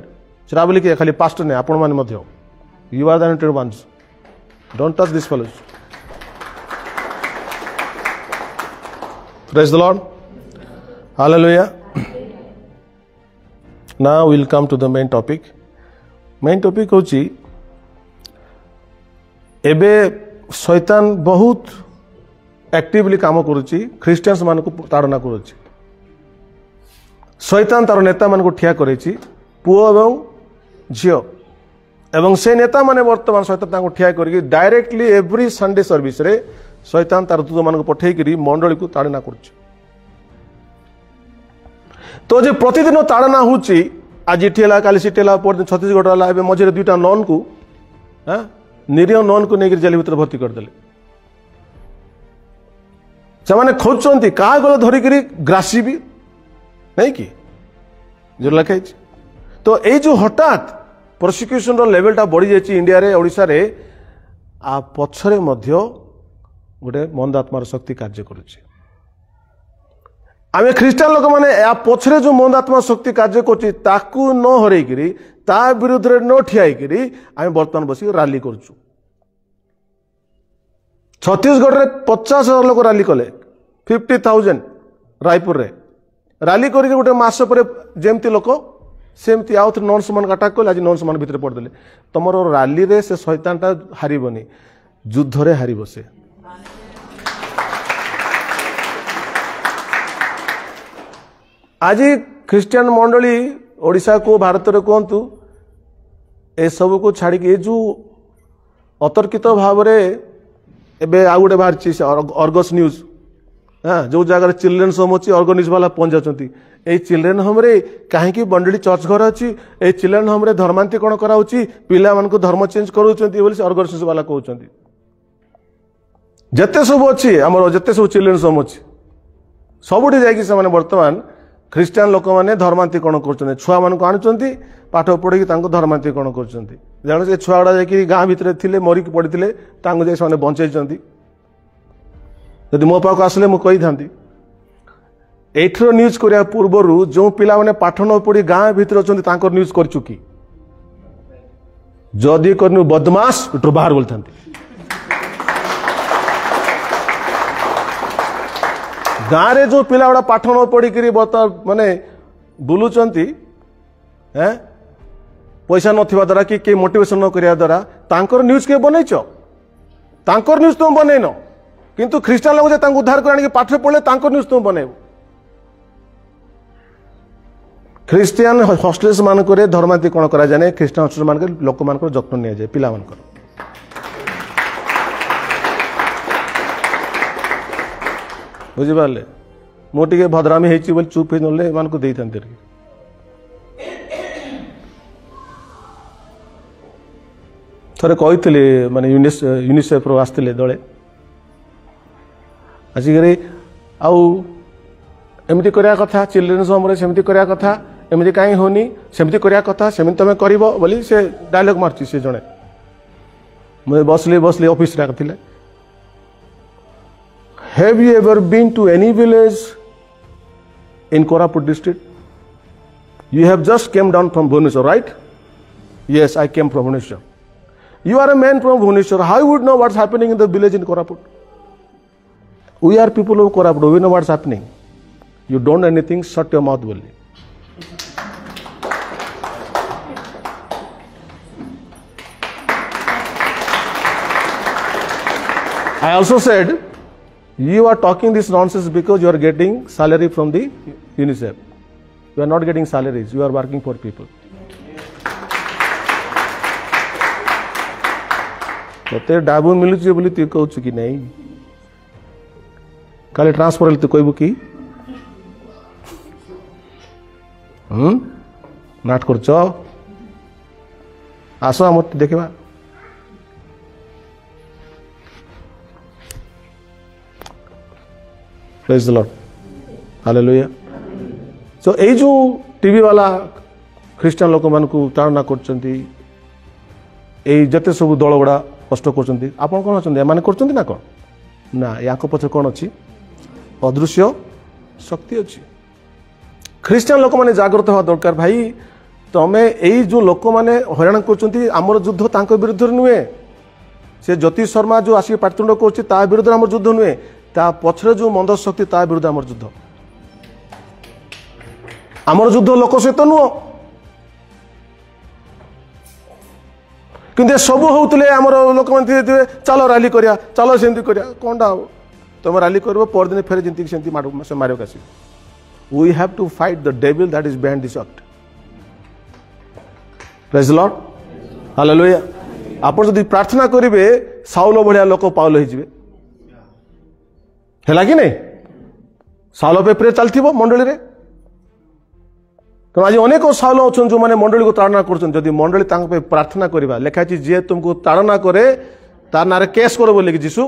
सेटा बोलिक खाली पास्ट नहीं आपण मैंने you are the anointed once don't touch this fellows praise the Lord hallelujah now we'll come to the main topic होची एबे शैतान बहुत एक्टिवली काम करुच्ची ख्रिस्टियंस मान को ताड़ना करुच्ची शैतान तार नेता मान को ठिया करेची पुओ एवं झियो एवं से नेता माने वर्तमान शैतान ठिया करके डायरेक्टली एवरी संडे सर्विस रे शैतान तार दूत मान पठे करी मंडली को ताड़ना कर। तो जे प्रतिदिन ताड़ना होची आज इला काली सिटेला पर छत्तीसगढ़ रहा है मझे दुईटा नन को निरीह नन को लेकर जेल भीतर भर्ती करदे से खोजुंट क्या गल धरिकी ग्रासीबी नहीं कि जो लिखाई। तो ये जो हठात प्रोसिक्यूशन लेवलटा बढ़ी जाए इंडिया रे ओडिशा रे आ पछरे मध्य गोटे मंद आत्मार शक्ति कार्य करुचे। आम ख्रीष्टान लोक मैंने या पछरे जो मंद आत्मा शक्ति कार्य करु न हरई ता विरुद्ध रे न ठियाई आम बर्तमान बस रैली करुचु। छत्तीसगढ़ रे 50,000 लोक रैली कले 50,000 रायपुर रे रैली करके गोटे मास पर जमती लोक सेमती आउ थे नॉन्स मान अटाक कले आज नॉन्स मान भितर पड़देले तुमर रैली रे से शैतानटा हारबनी युद्ध रे हारिब से। आज ख्रीस्टियन मंडली ओडिशा को भारत रे कहतु ए सब को छाड़ी ये जो अतर्कित भाव रे एबे आ गोटे बाहर अर्गस न्यूज हाँ जो जगह चिल्ड्रेन्स होम अच्छी अर्ग न्यूज वाला पहुंच जाती ए चिल्ड्रेन होम रे कहीं बंडली चर्च घर अच्छी ए चिल्ड्रेन होम रे धर्मांतरीकरण कराउची पिला मानकु धर्म चेंज करूचंती बोली अर्ग न्यूज वाला कहउचंती। जते सब अच्छी आमर जते सब चिल्ड्रेन्स होम अच्छी सबुठी जाइकी से वर्तमान ख्रीस्टियन लोक मैंने धर्मांतरीकरण कर छुआ मान आणुचंती पाठ पढ़ी धर्मांतरीकरण कर जान से छुआ गुड़ा जाकि गाँ भितर थे मरिक पड़ते जाए बंचाई। यदि मो पाक आसले मुझे कही एठर न्यूज करने पूर्वर जो पिला माने पाठ न पढ़ी गाँ भितर अच्छा न्यूज कर चुकी जदि कर बदमाश इटर बाहर बोलता गाँव रे जो पिला गुड़ा पाठ न पढ़िक माने बुलुचंती पैसा नथिबा द्वारा कि मोटिवेशन न करिया द्वारा तांकर न्यूज के बनैछ तांकर न्यूज तुम बनैन किंतु ख्रीस्टान लोग जे उद्धार कर पाठ पढ़ले तांकर न्यूज तुम बनैब। ख्रीस्टियन हॉस्टेल्स मानक धर्मांतरीकरण करा जाए ख्रीस्टान हॉस्टेल मानक लोक मान जत्न नि जाए पिला मानकर बुझिपारे मुझे भद्रामी होती चुप मान को दे था थरे कही माने यूनिसेफ रो आसते दले आसिक आमती करने कथा चिल्ड्रेन्स होम रे सेमती करने कथा एमती कहीं होनी सेमती करने कथा सेमती तुम कर बोली से डायलॉग मार्ची से जड़े मुझे बसली ऑफिस रे Have you ever been to any village in Koraput district? You have just came down from Bhubaneswar, right? Yes, I came from Bhubaneswar. You are a man from Bhubaneswar. How you would know what's happening in the village in Koraput? We are people of Koraput. We know what's happening. You don't know anything, shut your mouth, only. I also said, you are talking this nonsense because you are getting salary from the UNICEF. You are not getting salaries. You are working for people. तो डाबू मिलुचे बोली तु कहू कि नहीं खाली transfer तु कहबू कि नाट कर आस आम देखा Praise the Lord. Hallelujah. So ये जो टीवी वाला ख्रीस्टान लोक मान को ताड़ना करचंती ए जते सब दल गुड़ा कष्ट करचंती आपन कोन अछंती माने करचंती ना कोन ना याको पछ कोन अछि अदृश्य शक्ति अछि। ख्रीस्टान लोक माने जागृत होवा दरकार भाई तमे एई जो लोक माने हैरान करचंती हमर युद्ध तांको विरुद्ध नुहे से ज्योति शर्मा जो आसी पाटतुंड करछि ता विरुद्ध हमर युद्ध नुहे ता पछरे जो मंद शक्ति ता विरुद्ध आमर युद्ध आमर युद्ध लोक सहित नुह कि सब होते आमर लोक मैंने चलो रैली करिया चलो सेमती करिया कौनटा हम तुम रैली कर परदिन फेर जमी से मारिक as we have to fight the devil that is behind this act. Praise the Lord. Hallelujah आपण जदि प्रार्थना करेंगे साउल भाया लोक पाउल हो कि नहीं साउल पे प्रे चलती मंडली रे तो आज अनेक साउल अच्छा जो मैंने मंडली को ताड़ना कर मंडली प्रार्थना करवा लिखाई जी तुमको ताड़ना करे तार ना केस कर बोले जीशु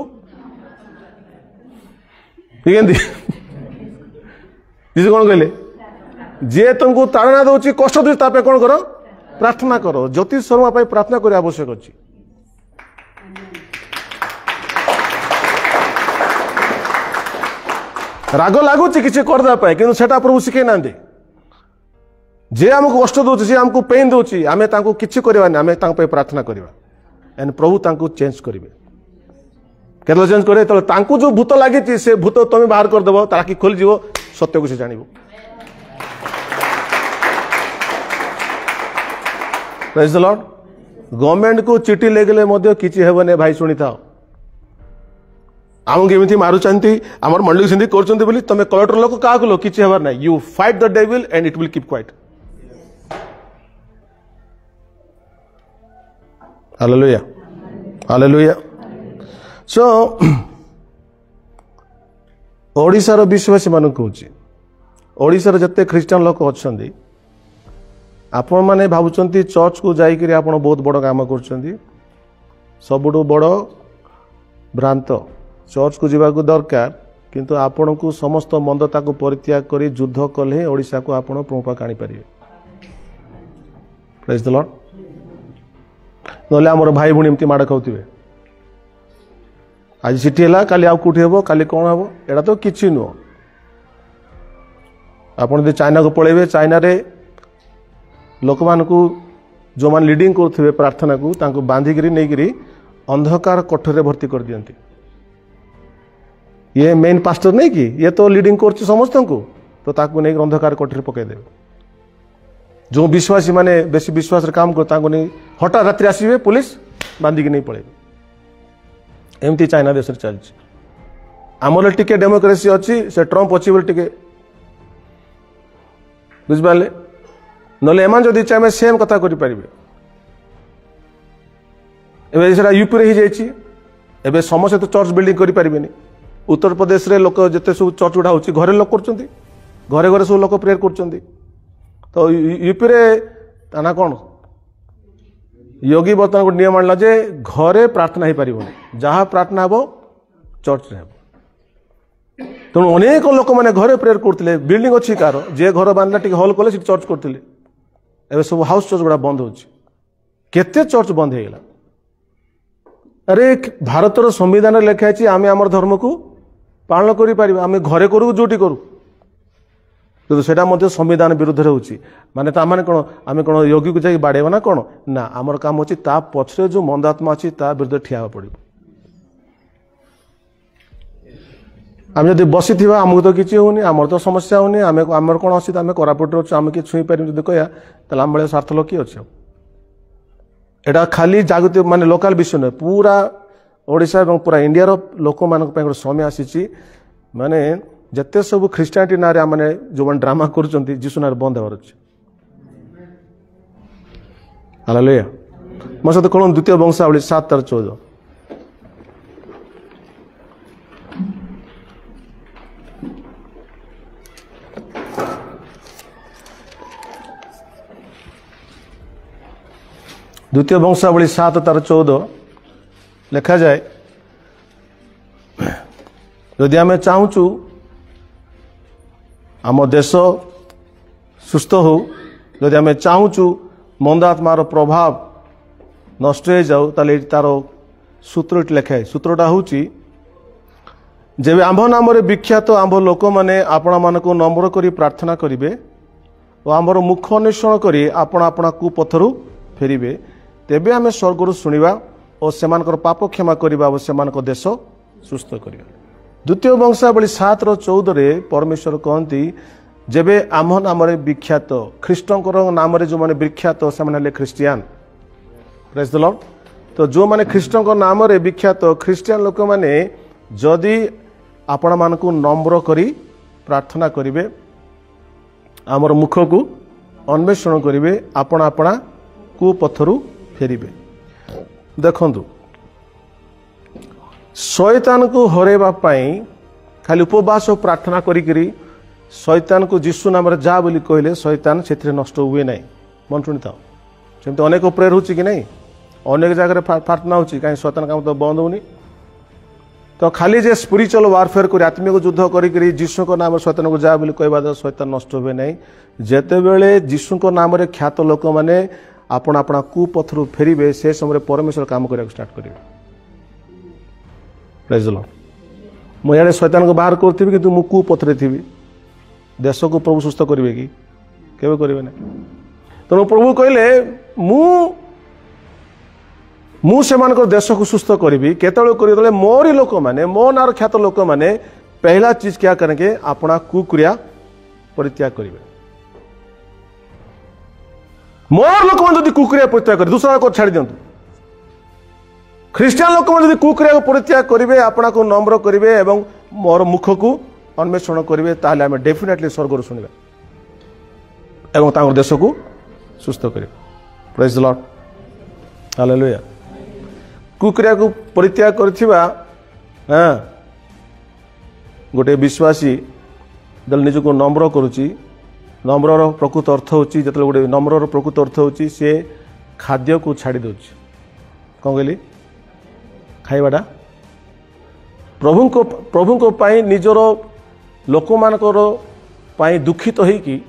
जीशु कौन कहले जी तुमको ताड़ना दौर कष्ट दूसरी कौन कर प्रार्थना करो ज्योतिष शर्मा प्रार्थना करने आवश्यक अच्छी राग लगुच किसी करदे कि प्रभु शिखे ना जे आमको कष्ट दूसरी सी आमको पेन दूसरी आम किसी करवानी आम प्रार्थना करवा एंड प्रभु तांको चेंज करेंगे केतल चेंज करे तो जो भूत लगी से भूत तुम बाहर करदेव ताकि खोल जीव सत्य को से जान प्रेज द लॉर्ड गवर्नमेंट को चिठी लेगले किसी हेबने भाई शुणी था आमको एमती मारुचांती आमर मंडली सेंती करचंती बोली तमे कलेक्टर लोक का कलो किछि हेबार नै you fight the devil and it will keep quiet hallelujah hallelujah so Odisha रो विश्वासी मान कहूची ओडिसा रो जत्ते क्रिश्चियन लोक अछंती आपण माने भाबुचंती चर्च को जाई करी आपण बहुत बड़ काम करचंती सबुठु बड़ भ्रांत चर्च को जीवा दरकार किंतु आपण को समस्त मंदता को परित्याग करी युद्ध कले ओडिशा को आपण प्रभुपाक आनी पारिबे प्रेज द लॉर्ड नले हमर भाई भुणी एमती माड़ खाउथिबे आज सिटी हला काली आउ कुठी हेबो काली कोन हेबो एडा तो किछि नो आपण दे चाइना को पळेबे चाइना रे लोक मान को जो मान लीडिंग करथिबे प्रार्थना को तांको बांधी गिरी नै गिरी अंधकार कोठरे भर्ती कर दियंती ये मेन पास्टर नहीं कि ये तो लीडिंग कर समस्त को तो ताकू नहीं अंधकार कोठरी पकईदे जो विश्वासी माने बेसी विश्वास रे काम कर नहीं हठात रात्रि आसवे पुलिस बांधिकी नहीं पड़े एमती चाइना देश चलती आमर टिके डेमोक्रेसी अच्छी से ट्रंप अच्छी बोले टिके बुझिपारे नले एमान जदि चाहे सेम कथा करें यूपी रे ही जाइए एबे समस्त तो चर्च बिल्डिंग करि परिबेनी उत्तर प्रदेश रे लोक जते सब चर्च गुड़ा होची घरे लोक करचंती घरे घरे सब लोक प्रेयर करचंती तो यूपी रे ताना कोन योगी बर्तमान को नियम आणला जे घरे प्रार्थना ही परिबोनी जहाँ प्रार्थना हबो चर्च रे हबो तो अनेक लोक माने घरे प्रेयर करथिले बिल्डिंग अछि कार जे घर बांधला टिके हॉल कले चर्च करथिले एबे सब हाउस चर्च गुड़ा बंद होची केते चर्च बंद हे गेला अरे भारतर संविधान लिखाई आम आम धर्म को पालन करें आम घरे करू जोटी करू तो सेटा मध्य संविधान विरुद्ध होची माने ता माने कोन आम कोन योगी को जाई बाड़ेबा ना कोन ना आमर काम अछि ता पछरे जो मंदात्मा अछि ता विरुद्ध ठिया पड़िबो आम जदि बसी थिबा हमको तो किछि होनी आमर तो समस्या होनी आम आमर कोन अछि आम कोरापुट रो आम कि छुई पारिम जदि कहया तला आम बळे स्वार्थ लोक कि अछि एटा खाली जागतिक माने लोकल विषय न पूरा ओडिशा और पूरा इंडिया रो लोक मानक पे समय आसी माने जते सब ख्रीष्टियानिटी ना रे माने जो मन ड्रामा करचंती जीसु ना बंद होवर अछि हालेलुया म सत कोन द्वितीय वंशावली 7:14 द्वितीय वंशावली 7:14 लिखा जाए यदि आम चाहूँ आम देश सुस्थ हो यदि आम चाहूँ मंदात्मार प्रभाव नष्ट हो जाऊ ताले तार सूत्र लिखाए सूत्रटा हूँ जेबे आंभ नाम विख्यात आंभ लोक मैंने आपण मान को नम्र करी प्रार्थना करेंगे और आमर मुख अन्वेषण करी आपण आपणा कुपथरु फेरिबे तेबे आम स्वर्गर शुणा और सेमानकर पाप क्षमा करवा और सेमानकर देश सुस्थ करवा द्वितीय वंशावली 7:14 परमेश्वर कहती जेबे आम नाम विख्यात ख्रीष्टंकर नाम जो मैंने विख्यात से मैंने ख्रीस्टियान प्रेज द लॉर्ड तो जो मैंने ख्रीष्टंकर नाम विख्यात ख्रीस्टियान लोक मैंने जदि आपण मान को नम्र करी प्रार्थना करेंगे आमर मुख को अन्वेषण करेंगे आपण आपणा कुपथरु फेरिबे देखंतु शैतान को हरेबा पाई खाली उपवास और प्रार्थना करी शैतान को जीशु नाम जा बोली कहले शैतान से नष्ट हुए ना मन शुणी था सेमती अनेक प्रेयर हो कि नहीं अनेक जगह प्रार्थना होची कहीं शैतान काम तो बंद होनी तो खाली जे स्पिरिचुअल वारफेयर कर आत्मिक युद्ध करी जीशु को नाम शैतान को जा बोली कहवा द्वारा शैतान नष्ट हुए ना जेते बेले जीशु को नाम ख्यात लोक मैंने आपण अपना कुपथरू फेरिबे से समय परमेश्वर काम करने स्टार्ट करेंगे प्रेज द लॉर्ड मुझे शैतान को बाहर करथि कि मु कुपथरे थी देश को प्रभु सुस्थ करेंगे कि केवे करेंगे ना तेणु प्रभु कहले मु से देश को सुस्थ करी केतले मोरी लोक मैंने मो नार ख्यात लोक मैंने पहला चीज क्या करेंगे अपना कुक्रिया परित्याग करेंगे मोर लोक मैंने कुक्रिया परित्याग करें दूसरा को छाड़ दिंतु ख्रीस्टियान लोक मैंने कुक्रिया को परित्याग करेंगे अपना को नम्र करेंगे एवं मोर मुख को अन्वेषण करेंगे ताहले आम डेफिनेटली स्वर्ग शुणा एवं तांकर देश को सुस्थ करें प्रेज द लॉर्ड हालेलुया कुक्रिया को परित्याग करथिबा हाँ गोटे विश्वासी जल निज को नम्र करुच्ची नम्र प्रकृत अर्थ होची जत गोटे नम्र प्रकृत अर्थ होची से खाद्य को छाड़ी दउची कौन कहली खाइबाटा प्रभु को पाई निजर लोक मानकर पाई दुखित होई कि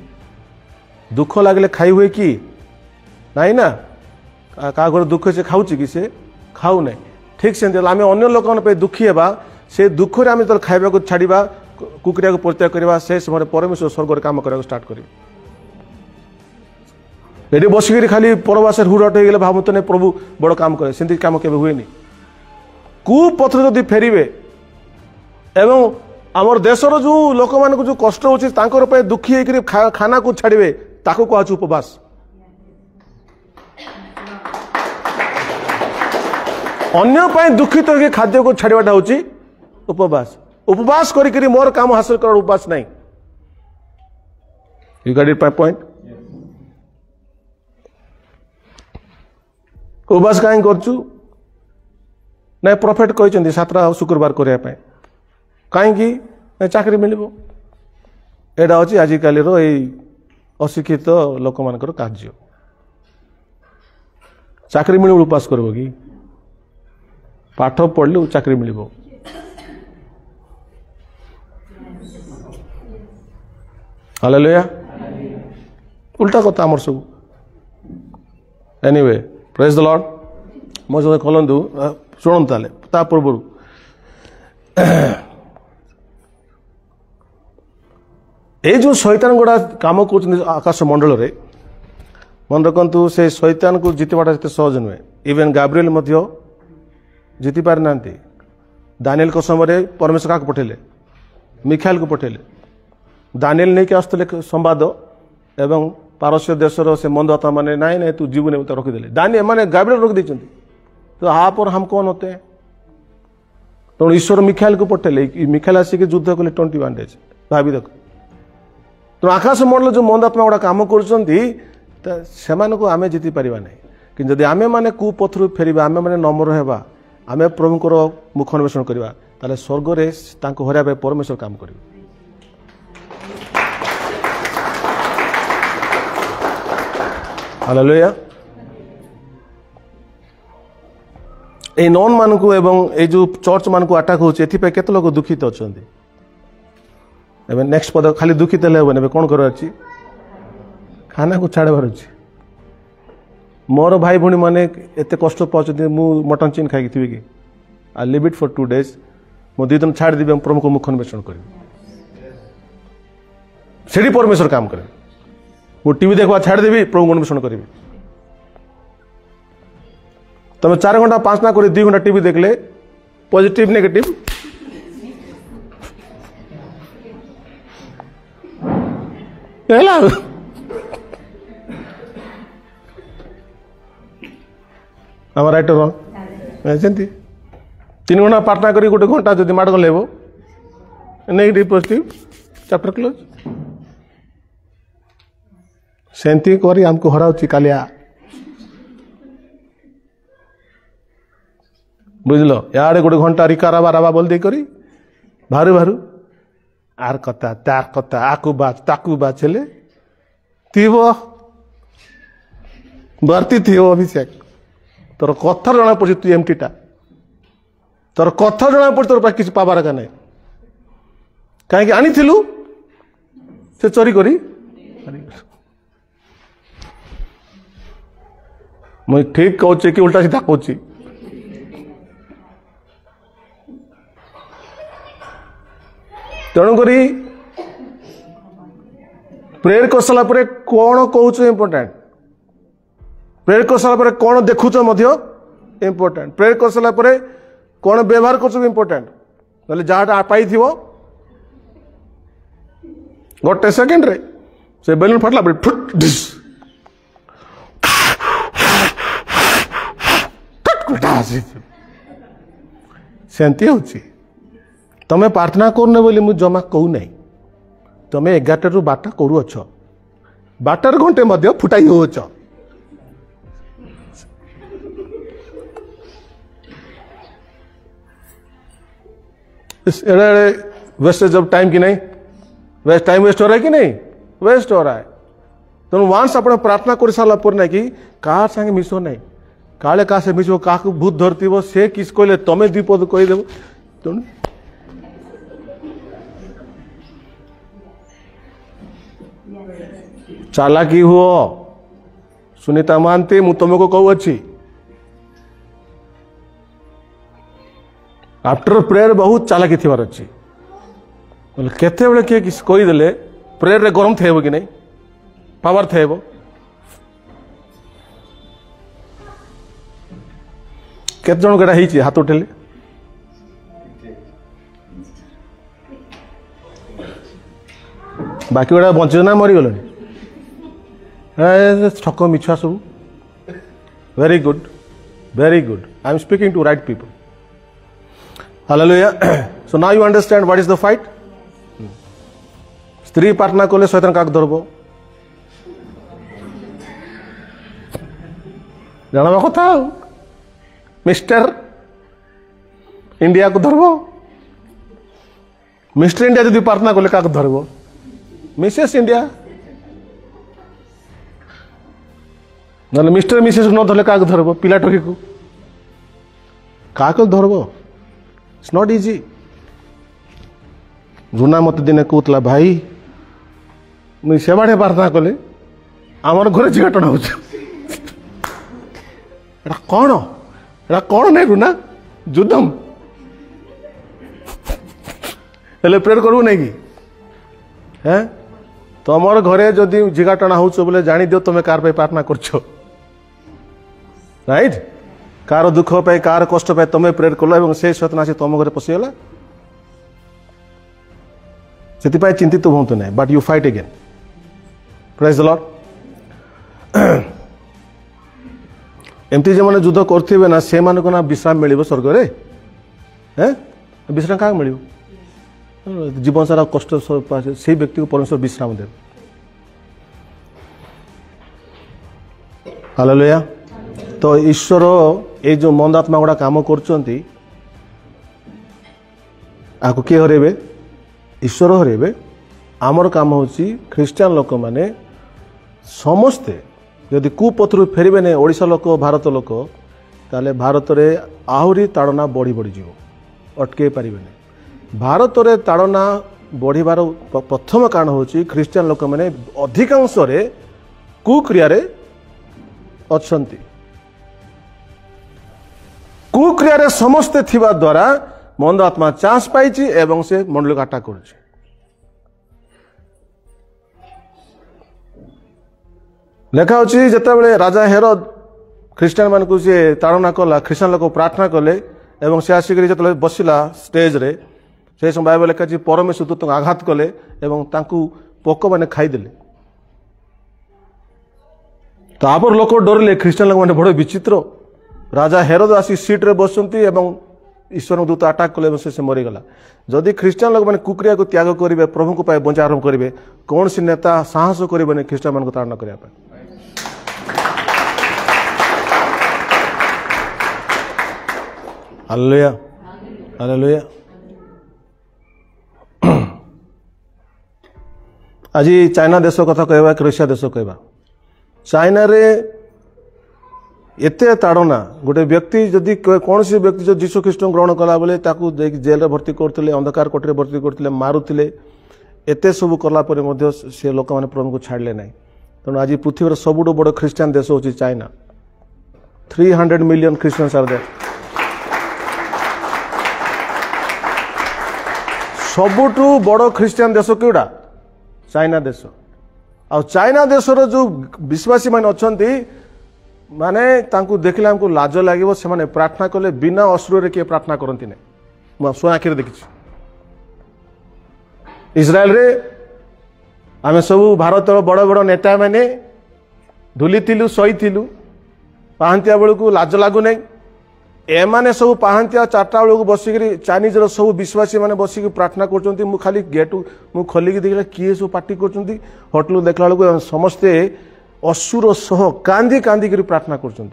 दुख लगले खाई हुए कि नहीं ना का घर दुख से खाऊँ कि से खाऊ ना ठीक से आम अन्य लोक दुखी हेबा से दुख रे आम जो खाइबा को छाड़ा कुक्रिया को परित्याग करवा से समय परमेश्वर स्वर्ग काम करने स्टार्ट करें ये बसिक खाली परवास हुरट हो भावत नहीं प्रभु बड़ काम करे से काम के हुए कुपथ जदि फेरिबे एवं आमर देशर जो लोक मान जो कष्ट हो दुखी होकर खाना को छाड़े ताको कहु उपवास अन्य दुखित होकर खाद्य को छाड़ाटा हूँ उपवास उपवास करी मोर काम हासिल कर उपवास नहीं you got it my point उपवास कहीं करचु ना प्रॉफिट कहते सातटा शुक्रवार करने कहीं चाकरी मिल एटा हूँ आजिकल अशिक्षित लोक मान कार्य चाकरी मिल उपवास कर कि पाठ पढ़ले चाकरी मिल हालेलुया उल्टा कथा आमर सब एनीवे प्रेज द लॉर्ड मो सहित खोलतु शुणु ताले ता पूर्व ये जो शैतान गुड़ा काम कर आकाश मंडल रे मन रखु से शैतान को जितवाटा जिते सहज नुहे इवेन गाब्रिएल जीति पारि ना दानिएल को समय परमेश्वर क्या पठेले मिखाएल को पठेले दानिएल नहीं आसते संवाद एवं पारस्य देशर से मंद आत्मा माने नाई नहीं तू जीवन में रखीदे दानिएल माने गाब्रिएल रख देते तो आप और हम कौन होते हैं तो ईश्वर मिखाएल को पठेले मिखाएल आसिक युद्ध कले 21 डेज भावी देख तो आकाश मंडल जो मंद आत्मा गुड़ा कम कर आमे जीति पारिबा नहीं कि जदि आमे माने कुपथरू फेरिबा आमे माने नम्र हेबा आमे प्रभुंकर मुख अन्वेषण करवा ताले स्वर्ग रे तांको हराबे परमेश्वर काम करिवे हालेलुया ए नॉन मान को एवं ए जो चर्च मान को अटैक होचे एथि केते लोग दुखित अछंती एवं नेक्स्ट पद खाली दुखित ले हेबे कोन करबार अछि खाना को छाड़बार अछि मोर भाई भणी माने एत कष्ट पाते मु मटन चिन खाई थी कि I live it for 2 days मो 2 दिन छाड़ देवी प्रभु को मुख अन्वेषण करी से परमेश्वर काम करे मु टीवी देखवा छाड़ देवी प्रभु को अन्वेषण करी तुम 4 घंटा 5 ना कर 2 घंटा टीवी देखले पॉजिटिव नेगेटिव आम राइट रंग 3 घंटा प्रार्थना करी 1 घंटा जब माड़ गले नेगेटिव पॉजिटिव चैप्टर क्लोज सेमती करी हमको हराउची कालिया बुझल याड़े गोटे घंटा रिकाराबा राबा बोल दे करी भारू भारू आर कथा तार कथा आकु बाच ताकु बाच हेले थीब भर्ती थी अभिषेक तोर कथा जना पड़ी तू एमटीटा तोर कथा जना पड़ी तोर किसी पाबार का नहीं कहीं आनी से चोरी करी मुझे ठीक कहूँ कि उल्टा सीधा कहूँ तेणुक प्रेयर कर सारा कौन कौच इम्पोर्टेंट प्रेयर कर सारा कौन देखुच इम्पोर्टेंट प्रेयर कर सारा कौन व्यवहार कर इम्पोर्टेंट ना जहाँ पाई गोटे सेकेंड रे से बेलून फाटला फुट सेमती हो तमें प्रार्थना करने बोली मुझे जमा कहू नहीं तमें 11 रु 12 करुअछ 12 घंटे मध्य फुटाई होच वेस्टेज ऑफ टाइम की नहीं वेस्ट टाइम वेस्ट हो रहा है कि नहीं वेस्ट हो रहा है तेणु वांस आप प्रार्थना कर सारा पर ना कि कहा संगे मिस नहीं काले का से मिस क्या भूत धरती से किस कहले तमें द्विपद कहीदेव तेणु चालाकी हुओ सुनीता महांती मु तुमको कहू अच्छी आफ्टर प्रेयर बहुत चालाकी थी अच्छी केते बेले किए किस कहीदेले प्रेयर रे गरम थे कि नहीं पावर थे केते जन गड़ा ही हाथ उठेले बाकी गुड़ा बचे ना मरीगल ठक मिछुआ सब very good I am speaking to right people hallelujah so now you understand what is the fight स्त्री प्रार्थना कले शैतान काक धरब जानवा कथा मिस्टर इंडिया को धरब मिस्टर इंडिया जब प्रार्थना कले काक धरब मिसेस इंडिया ना मिस्टर मिसेस न धरले क्या धरब पिला टोकी को क्या धरब इट्स नॉट इजी रुना मत दिने कहला भाई मुझे से बाड़े प्रार्थना कले आमर घर झिघाटन हो कौन नहीं रुना जुदम हेले प्रेयर करू नहीं कि हैं तुमर घरे जदि झिघाटना हो बोले जानी दियो तुम कार पे प्रार्थना करछ राइट कार दुख पे कार कष्ट पे तुम प्रेयर कल से शैतान आसी तुम घरे पशिगला से चिंतित हूँ ना but you fight again praise the Lord एमती जो मैंने युद्ध करेंगे ना से मानक ना विश्राम मिल स्वर्ग में विश्राम क्या मिल जीवन सारा कष्ट से व्यक्ति को परमेश्वर विश्राम दे हालेलुया तो ईश्वर ये जो मंदात्मा गुड़ा काम कर किए हरेबे ईश्वर हरेबे आमर काम होची ख्रीस्टियान लोक माने समस्ते यदि कुपथर फेरबे नहीं ओडिशा लोक भारत लोक ताले भारत रे आहरी ताड़ना बढ़ी बढ़ी जीव अटके पारे नहीं भारत रे ताड़ना बढ़िबार प्रथम कारण होची ख्रीस्टियान लोक माने अधिकांश रे कुक्रिया रे अछंती कुक्रिया रे समस्ते थिबा द्वारा मंद आत्मा चांस पाई एवं से मंडल को अटैक कर लेखा होची जेतेबेले राजा हेरोद ख्रीस्टियान मान को से ताड़ना कला ख्रीस्टियान लोक प्रार्थना कले एवं से आसिक जो बसला स्टेज रे से समय बाइबल लिखा परमेश्वर दूत आघात कले एवं तांकु पोक मैंने खाईदेले तापर लोक डरले ख्रीस्टियान लोक मैंने बड़ विचित्र राजा हेरोद आसी सीट रे बसंती एवं ईश्वर दूत अटैक कले से मरीगला जदि ख्रीस्टियान लोक मैंने कुक्रिया को त्याग करेंगे प्रभु को बंचा आरंभ करेंगे कौन सी नेता साहस करेंगे ख्रीस्टियान मान को ताड़ना करने हालेलुया हालेलुया। आज चाइना देश कथा कहवा कि रशिया देश कहवा, चाइना रे एते ताड़ना गोटे व्यक्ति जदि कौन सी व्यक्ति जो जीशु ख्रीष्ट ग्रहण कला बेले ताकू जेल रे भर्ती करते, अंधकार कोठरी भर्ती करते, मारुले, एते सब कला पर मध्य से लोक मैंने प्रभु को छाड़ले नहीं। तेणु आज पृथ्वी सबुठ बड़ ख्रीस्टियन देश होची China. 300 million Christians are there. सबुठ बड़ ख्रीस्टियन देश केउडा? चाइना देश। आ चाइना देशर जो विश्वासी मान अच्छी माने तांकू देखिले हमको लाज लगे, से माने प्रार्थना कले बिना अश्रुरे किए प्रार्थना करती नहीं। मुझे स्वयं आखिर देखी इस्राएल रे आमे सब भारत बड़ बड़ नेता मैंने धुलीलु शईलु पाहांतिया बेलू लाज लगु नहीं। एमाने सब पाहांतिया 4टा बेलू बसिक चाइनीज सब विश्वासी मैंने बसिक प्रार्थना कर। मु खाली गेट मु खोलिकी देखला किए सब पार्टी कर होटल देखला बेलू समस्ते असुर सह कांदी कांदी कर प्रार्थना कर।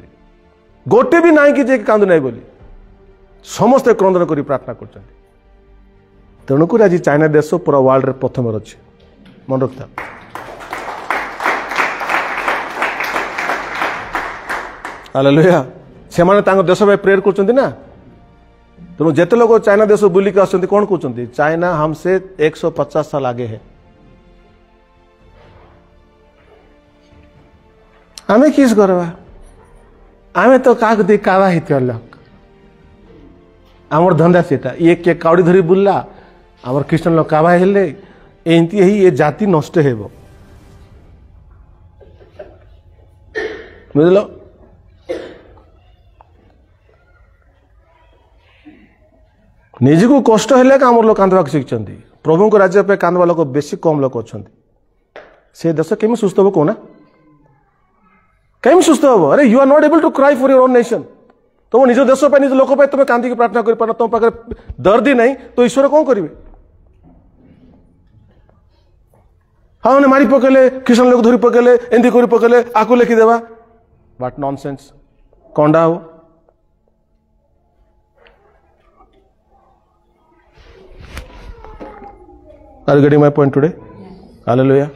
गोटे भी ना कि कांदु ना बोली समस्ते क्रंदन कर प्रार्थना कर। तेणुक आज चाइना देश पूरा वर्ल्ड रे प्रथम अच्छे मन रखता। हालेलुया। से माने तांको देश में प्रेयर कर ना। तेणु जिते लोग चाइना देश बुलिक आसुँच कौन कहते चाइना हमसे 150 साल आगे है। आमे किस करवा? आमे तो का कावा लोक आमर धंदा सेटा ये के काउड़ी धरी बुल्ला आमर ख्रीस्टान लोक कावा हेले एंती ही ये जाति नष्ट हेबो। बुझलो? निजी को कष्ट हेले का आमर लोक कांदवा शिखचंती। प्रभु को राज्य पे कांदवा लोक बेसी कम लोक अछंती। से देश केमी सुस्थ हो कोना? कहीं सुस्थ हम? अरे you are not able to cry for your own nation. तुम निज देश निज लोक तुम कांदी प्रार्थना कर पार तुम पाखे दर्दी नहीं तो ईश्वर कौन करेंगे? हाँ मैंने मारी पकेले ख्रीस्टान लोग धरी पकेले एंती कर पकेले आकु लिखिदेवा बट नॉनसेंस कंडा हो। Are getting my point today? Hallelujah.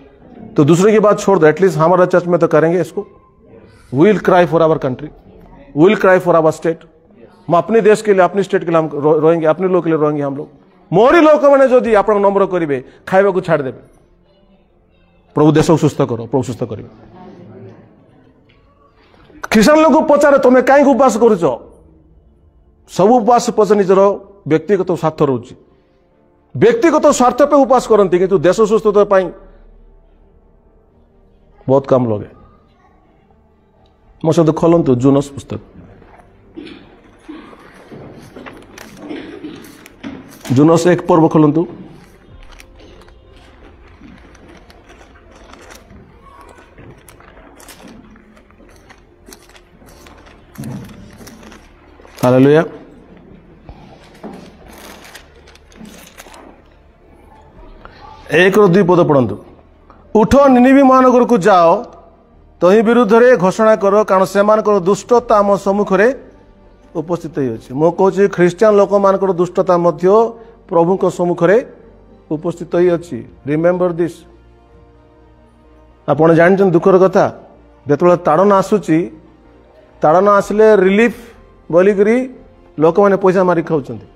तो दूसरे की बात छोड़ दो, एटलीस्ट हमारा चर्च में तो करेंगे इसको। We will cry for our country, we will cry for our state। हम अपने देश के लिए अपनी स्टेट के लिए हम रोएंगे, अपने लोग के लिए रोएंगे। हम लोग मोरी लोक मैंने जदि आप नम्र करेंगे खाइबा को छाड़ देवे। प्रभु देश को सुस्थ करो, प्रभु सुस्थ करेंगे। ख्रीस्टान लोग पचारे तुम्हें कहीं उपवास करुच? सब उपवास पचे निजर व्यक्तिगत स्वार्थ रोचे, व्यक्तिगत स्वार्थ पे उपवास करती किंतु देश सुस्थता बहुत कम लोग है। मो सहित खोलतु जूनस पुस्तक, जूनस 1 पर्व खोलतु। हालेलुया। एक 2 पद पढ़ंतु। उठ निनिवी महानगर को जाओ तो ही विरुद्ध रे घोषणा करो कारण से दुष्टता आम सम्मुख रे उपस्थित होइछि। मो कहछि ख्रीस्टियन लोक मानकर दुष्टता मध्य प्रभु को सम्मुख रे उपस्थित होइछि। Remember this. आपण जानछन दुखर कथा जेतबेले ताड़ना आसुछि, ताड़ना आसले रिलीफ बोलिकरी लोक माने पैसा मारी खाउछन्ति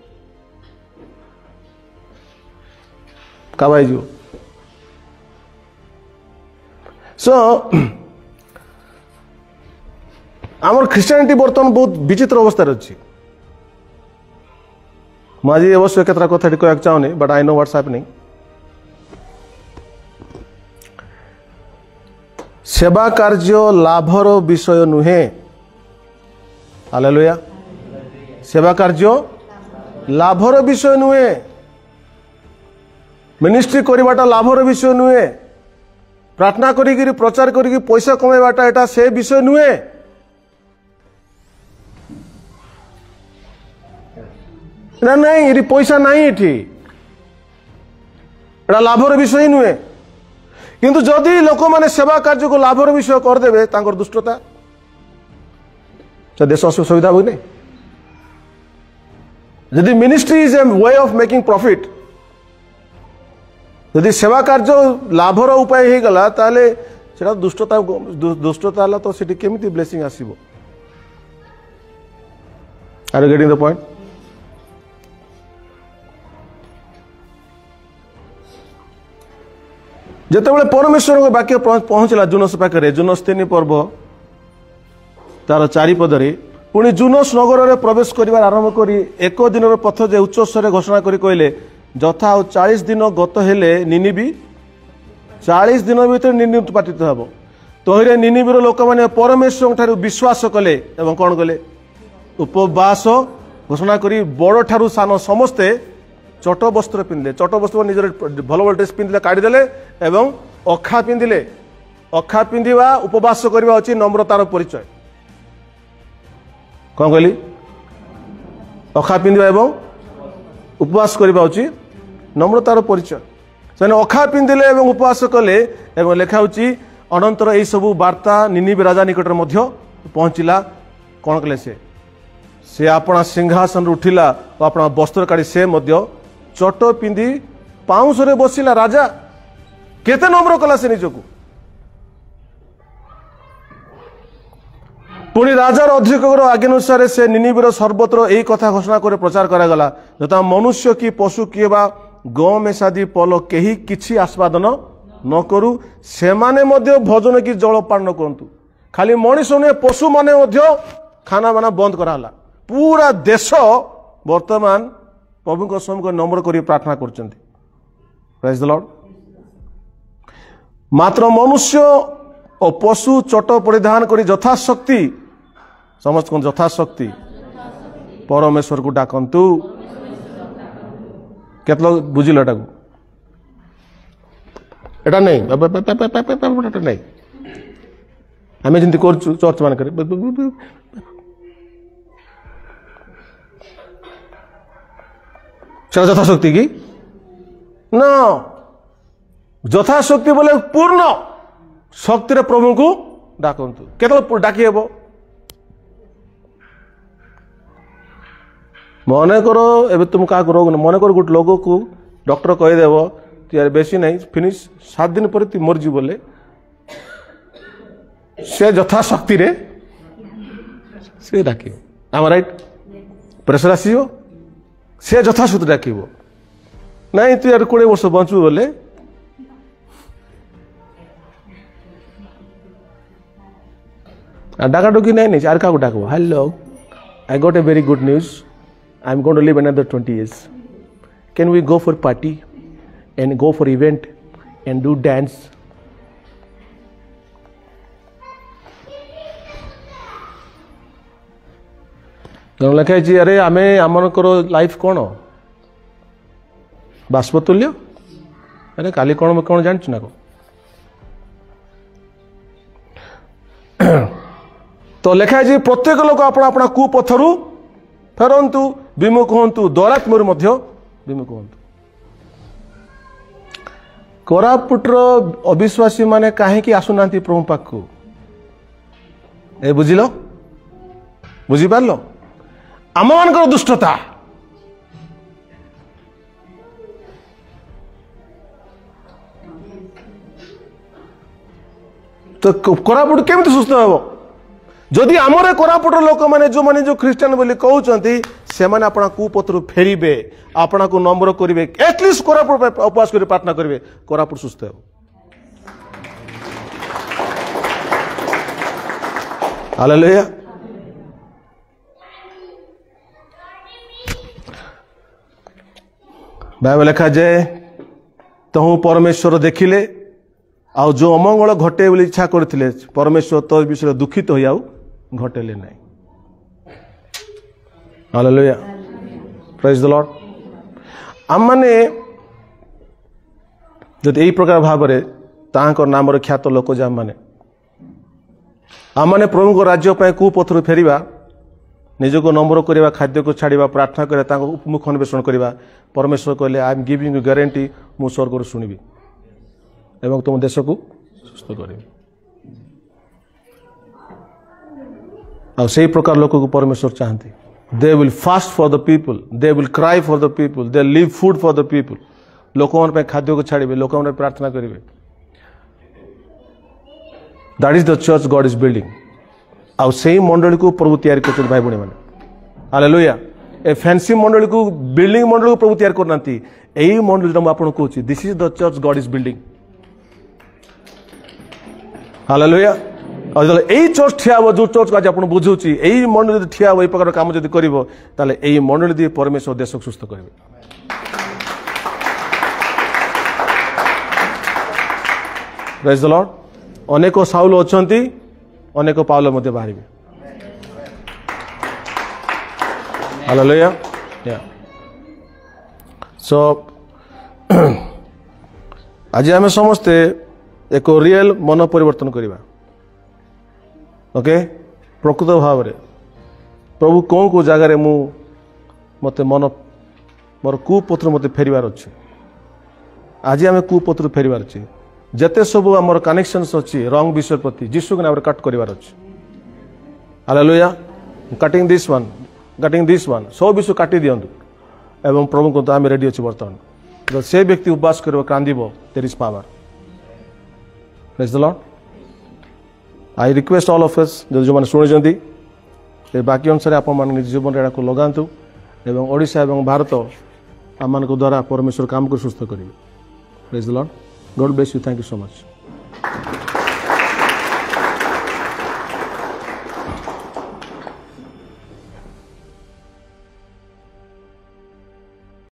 काबाई जो। सो आमर ख्रीस्टियानिटी बर्तमान बहुत विचित्र अवस्था अच्छी। मुझे अवश्य केतरा कथा कहना चाहूनी but I know what's happening. सेवा कार्य लाभर विषय नुहे। हालेलुया। सेवा कार्य लाभर विषय नुहे। मिनिस्ट्री करवाटा लाभर विषय नुहे। प्रार्थना करी प्रचार करी पैसा कमाइबाटा एटा से विषय नुहे। ना नहीं ये पैसा नहीं ये लाभर विषय नुहे। किंतु जदि लोक मैंने सेवा कार्य को लाभर विषय करदे तांकर दुष्टता देश सुविधा हुए नहीं। यदि ministry is a way of making profit, यदि सेवा कार्य लाभर उपाय हो गला ताले सेटा दुष्टता हला तो सेठी केमिति ब्लेसिंग आसीबो? Are you getting the point? जेतेबेले परमेश्वर को वाक्य पहुंचला जुनस पाखे, जुनस 3 पर्व तार 4 पदरे, पुणी जुनस नगर में प्रवेश करिवार आरंभ करी 1 दिन पथ जे उच्च स्वर घोषणा करी कहले जथा 40 दिन गत हेले निनिबी 40 दिन भीतर निनिबी उत्पाटित हबो। तोहिरे निनिबीर लोक माने परमेश्वर ठारू विश्वास कले एवं कौन कले? उपवास घोषणा करी बड़ ठारू सान समस्ते चट वस्त्र पिंधिले। चट वस्त्र निजर भल भल ड्रेस पिंधिले काढ़ीदेले एवं अखा पिंधिले। अखा पिंधिबा उपवास करबा अछि नम्रतार परिचय। कौन कहली? अखा पिंधिबा एवं उपवास करबा अछि नम्रतार परिचय। से अखा पिंधिले एवं उपवास कले एवं लेखा होछि अनंतर एई सबु वार्ता निनिबी राजा निकटर मध्य पहुंचिला। कौन कले? से अपना सिंहासन उठिला और अपना वस्त्र काढ़ी से मध्य चट पिंधि पाउंसरे बसिला। राजा केते नम्र कला से निजको। पुणी राजार अधिकार आज्ञानुसार से निनिबीर सर्वत्र यही कथा घोषणा कर प्रचार करागला जता मनुष्य की पशु किए बा गौ मेसादी पल केही किछि आस्वादन न करू, सेमाने मध्य भोजन की जलपान न करतु। खाली मनुष्य ने पशु माने मध्य खाना बाना बंद कराला। पूरा देश वर्तमान प्रभु को सम्मुख नम्र करी प्रार्थना करछन्ति। Praise the Lord. मात्र मनुष्य और पशु चट परिधान करी यथाशक्ति समस्त को यथाशक्ति परमेश्वर को डाकंतु। केत लोग बुझिल एटा को? एटा नहीं एटा नहीं आमे जिंती करछु चर्च मान करे सेटा यथाशक्ति की न यथाशक्ति बोले पूर्ण शक्ति रे प्रभु को डाकंतु। केतल डाकी हेबो? मन करो एबे तुम का रोग मन कर गोटे लोग को डॉक्टर कहीदेव तु यार बेसी नहीं फिनिश 7 दिन पर तु मरजी बोले से यथाशक्ति रे से डाकियो। आम राइट? प्रेसर आसीबो से यथाशक्ति डाकिबो। नहीं तु यार 20 वर्ष बंचु बोले डाका डुकी नहीं चार का डाकबो। Hello I got a very good news, I am going to live another 20 years. Can we go for party and go for event and do dance? जन लिखा है अरे आमे आमन करो लाइफ कौन बाष्पतुल्य। अरे काली कौन कौन जानच ना को तो लिखा है प्रत्येक लोक अपना अपना कुपथरु फेरंतु विमुख हंतु दौरात्मरु मध्य विमुख हंतु। कोरापुटर अविश्वासी माने काहेकि आसुनांती प्रभु पाखु? ए बुझिलो? बुझी पारलो? आम मानकर दुष्टता तो कोरापुट केमिति सुस्थ हेबो? जदि आमरे कोरापुट लोक माने जो ख्रीस्टियन बोली कहउचंती से माने अपना कुपथरु फेरिबे, अपना को नम्र करिवे, एटलिस्ट कोरापुट उपवास करी प्रार्थना करिवे, कोरापुट सुस्थ हेबो। हालेलुया। बाइबल लिखा जाए तहु परमेश्वर देखिले आ जो अमंगल घटे बोली इच्छा करथिले परमेश्वर तो विषय दुखित हो जाऊ घटेले नहीं। हालेलुया। Praise the Lord. आम माने जदि एई प्रकार भाव रे तांकर नाम ख्यात लोक जाम माने आम माने प्रभु को राज्य पाए कुपथरु फेरिबा, निजको नम्र करवा, खाद्य को छाड़वा, प्रार्थना कर मुख अन्वेषण करवा। परमेश्वर कहले I am giving you guarantee मु स्वर्ग शुणिबी एवं तुम देश को सुस्थ करी। आ से प्रकार लोक को परमेश्वर चाहती। They will fast for the people. They will cry for the people. They leave food for the people. ଲୋକମାନଙ୍କ ପାଇଁ ଖାଦ୍ୟକୁ ଛାଡ଼ିବେ, ଲୋକମାନଙ୍କ ପାଇଁ ପ୍ରାର୍ଥନା କରିବେ. That is the church God is building. ଆଉ ସେଇ ମଣ୍ଡଳୀକୁ ପ୍ରଭୁ ତିଆରି କରୁଛନ୍ତି ଭାଇ ଭଉଣୀମାନେ. ହାଲେଲୁୟା. ଏ ଫ୍ୟାନ୍ସି ମଣ୍ଡଳୀକୁ ବିଲ୍ଡିଂ ମଣ୍ଡଳୀକୁ ପ୍ରଭୁ ତିଆରି କରୁନାହାନ୍ତି. ଏଇ ମଣ୍ଡଳୀଟା ମୁଁ ଆପଣଙ୍କୁ କହୁଛି, this is the church god is building. Hallelujah. ଆଉ ଯେତେବେଳେ ଏଇ ଚର୍ଚ୍ଚ ଠିଆ ହେବ, ଯେଉଁ ଚର୍ଚ୍ଚ ଆଜି ଆପଣ ବୁଝଉଛି, ଏଇ ମଣ୍ଡଳୀ ଯଦି ଠିଆ ହେବ, ଏଇ ପ୍ରକାର କାମ ଯଦି କରିବ, ତାହେଲେ ଏଇ ମଣ୍ଡଳୀ ଦେଇ ପରମେଶ୍ୱର ଦେଶକୁ ସୁସ୍ଥ କରିବେ. Praise the Lord. ଅନେକ ସାଉଲ ଅଛନ୍ତି, ଅନେକ ପାଉଲ ମଧ୍ୟ ବାହାରିବେ. ହାଲେଲୁୟା. ସୋ ଆଜି ଆମେ ସମସ୍ତେ ଏକ ରିଏଲ ମନ ପରିବର୍ତ୍ତନ କରିବା. ଓକେ, ପ୍ରକୃତ ଭାବରେ ପ୍ରଭୁ କେଉଁ କେଉଁ ଜାଗାରେ ମୋତେ ମୋର କୁପଥରୁ ମୋତେ ଫେରିବାର ଅଛି. ଆଜି ଆମେ କୁପଥରୁ ଫେରିବାର ଅଛି. ଯେତେ ସବୁ ଆମର କନେକ୍ସନ୍ସ ଅଛି ରଙ୍ଗ ବିଷୟ ପ୍ରତି ଯୀଶୁଙ୍କ ନାମରେ କଟ୍ କରିବାର ଅଛି. ହାଲେଲୁୟା. କଟିଂ ଦିସ୍ ୱାନ୍ ସବୁ ବିଷୟ କାଟି ଦିଅନ୍ତୁ ଏବଂ ପ୍ରଭୁଙ୍କୁ ତ ଆମେ ରେଡି ଅଛି ବର୍ତ୍ତମାନ. ସେ ବ୍ୟକ୍ତି ଉପବାସ କରିବ, କାନ୍ଦିବ, ଦେର୍ is power. Praise the Lord. I request all of us, ଯେଉଁମାନେ ଶୁଣିଛନ୍ତି ଏ ବାକ୍ୟ ଅନୁସାରେ ଆପଣମାନେ ନିଜ ଜୀବନରେ ଏହାକୁ ଲଗାନ୍ତୁ ଏବଂ ଓଡ଼ିଶା ଏବଂ ଭାରତ ଆମମାନଙ୍କ ଦ୍ୱାରା ପରମେଶ୍ୱର କାମ କରି ସୁସ୍ଥ କରିବେ. Praise the Lord. God bless you. Thank you so much.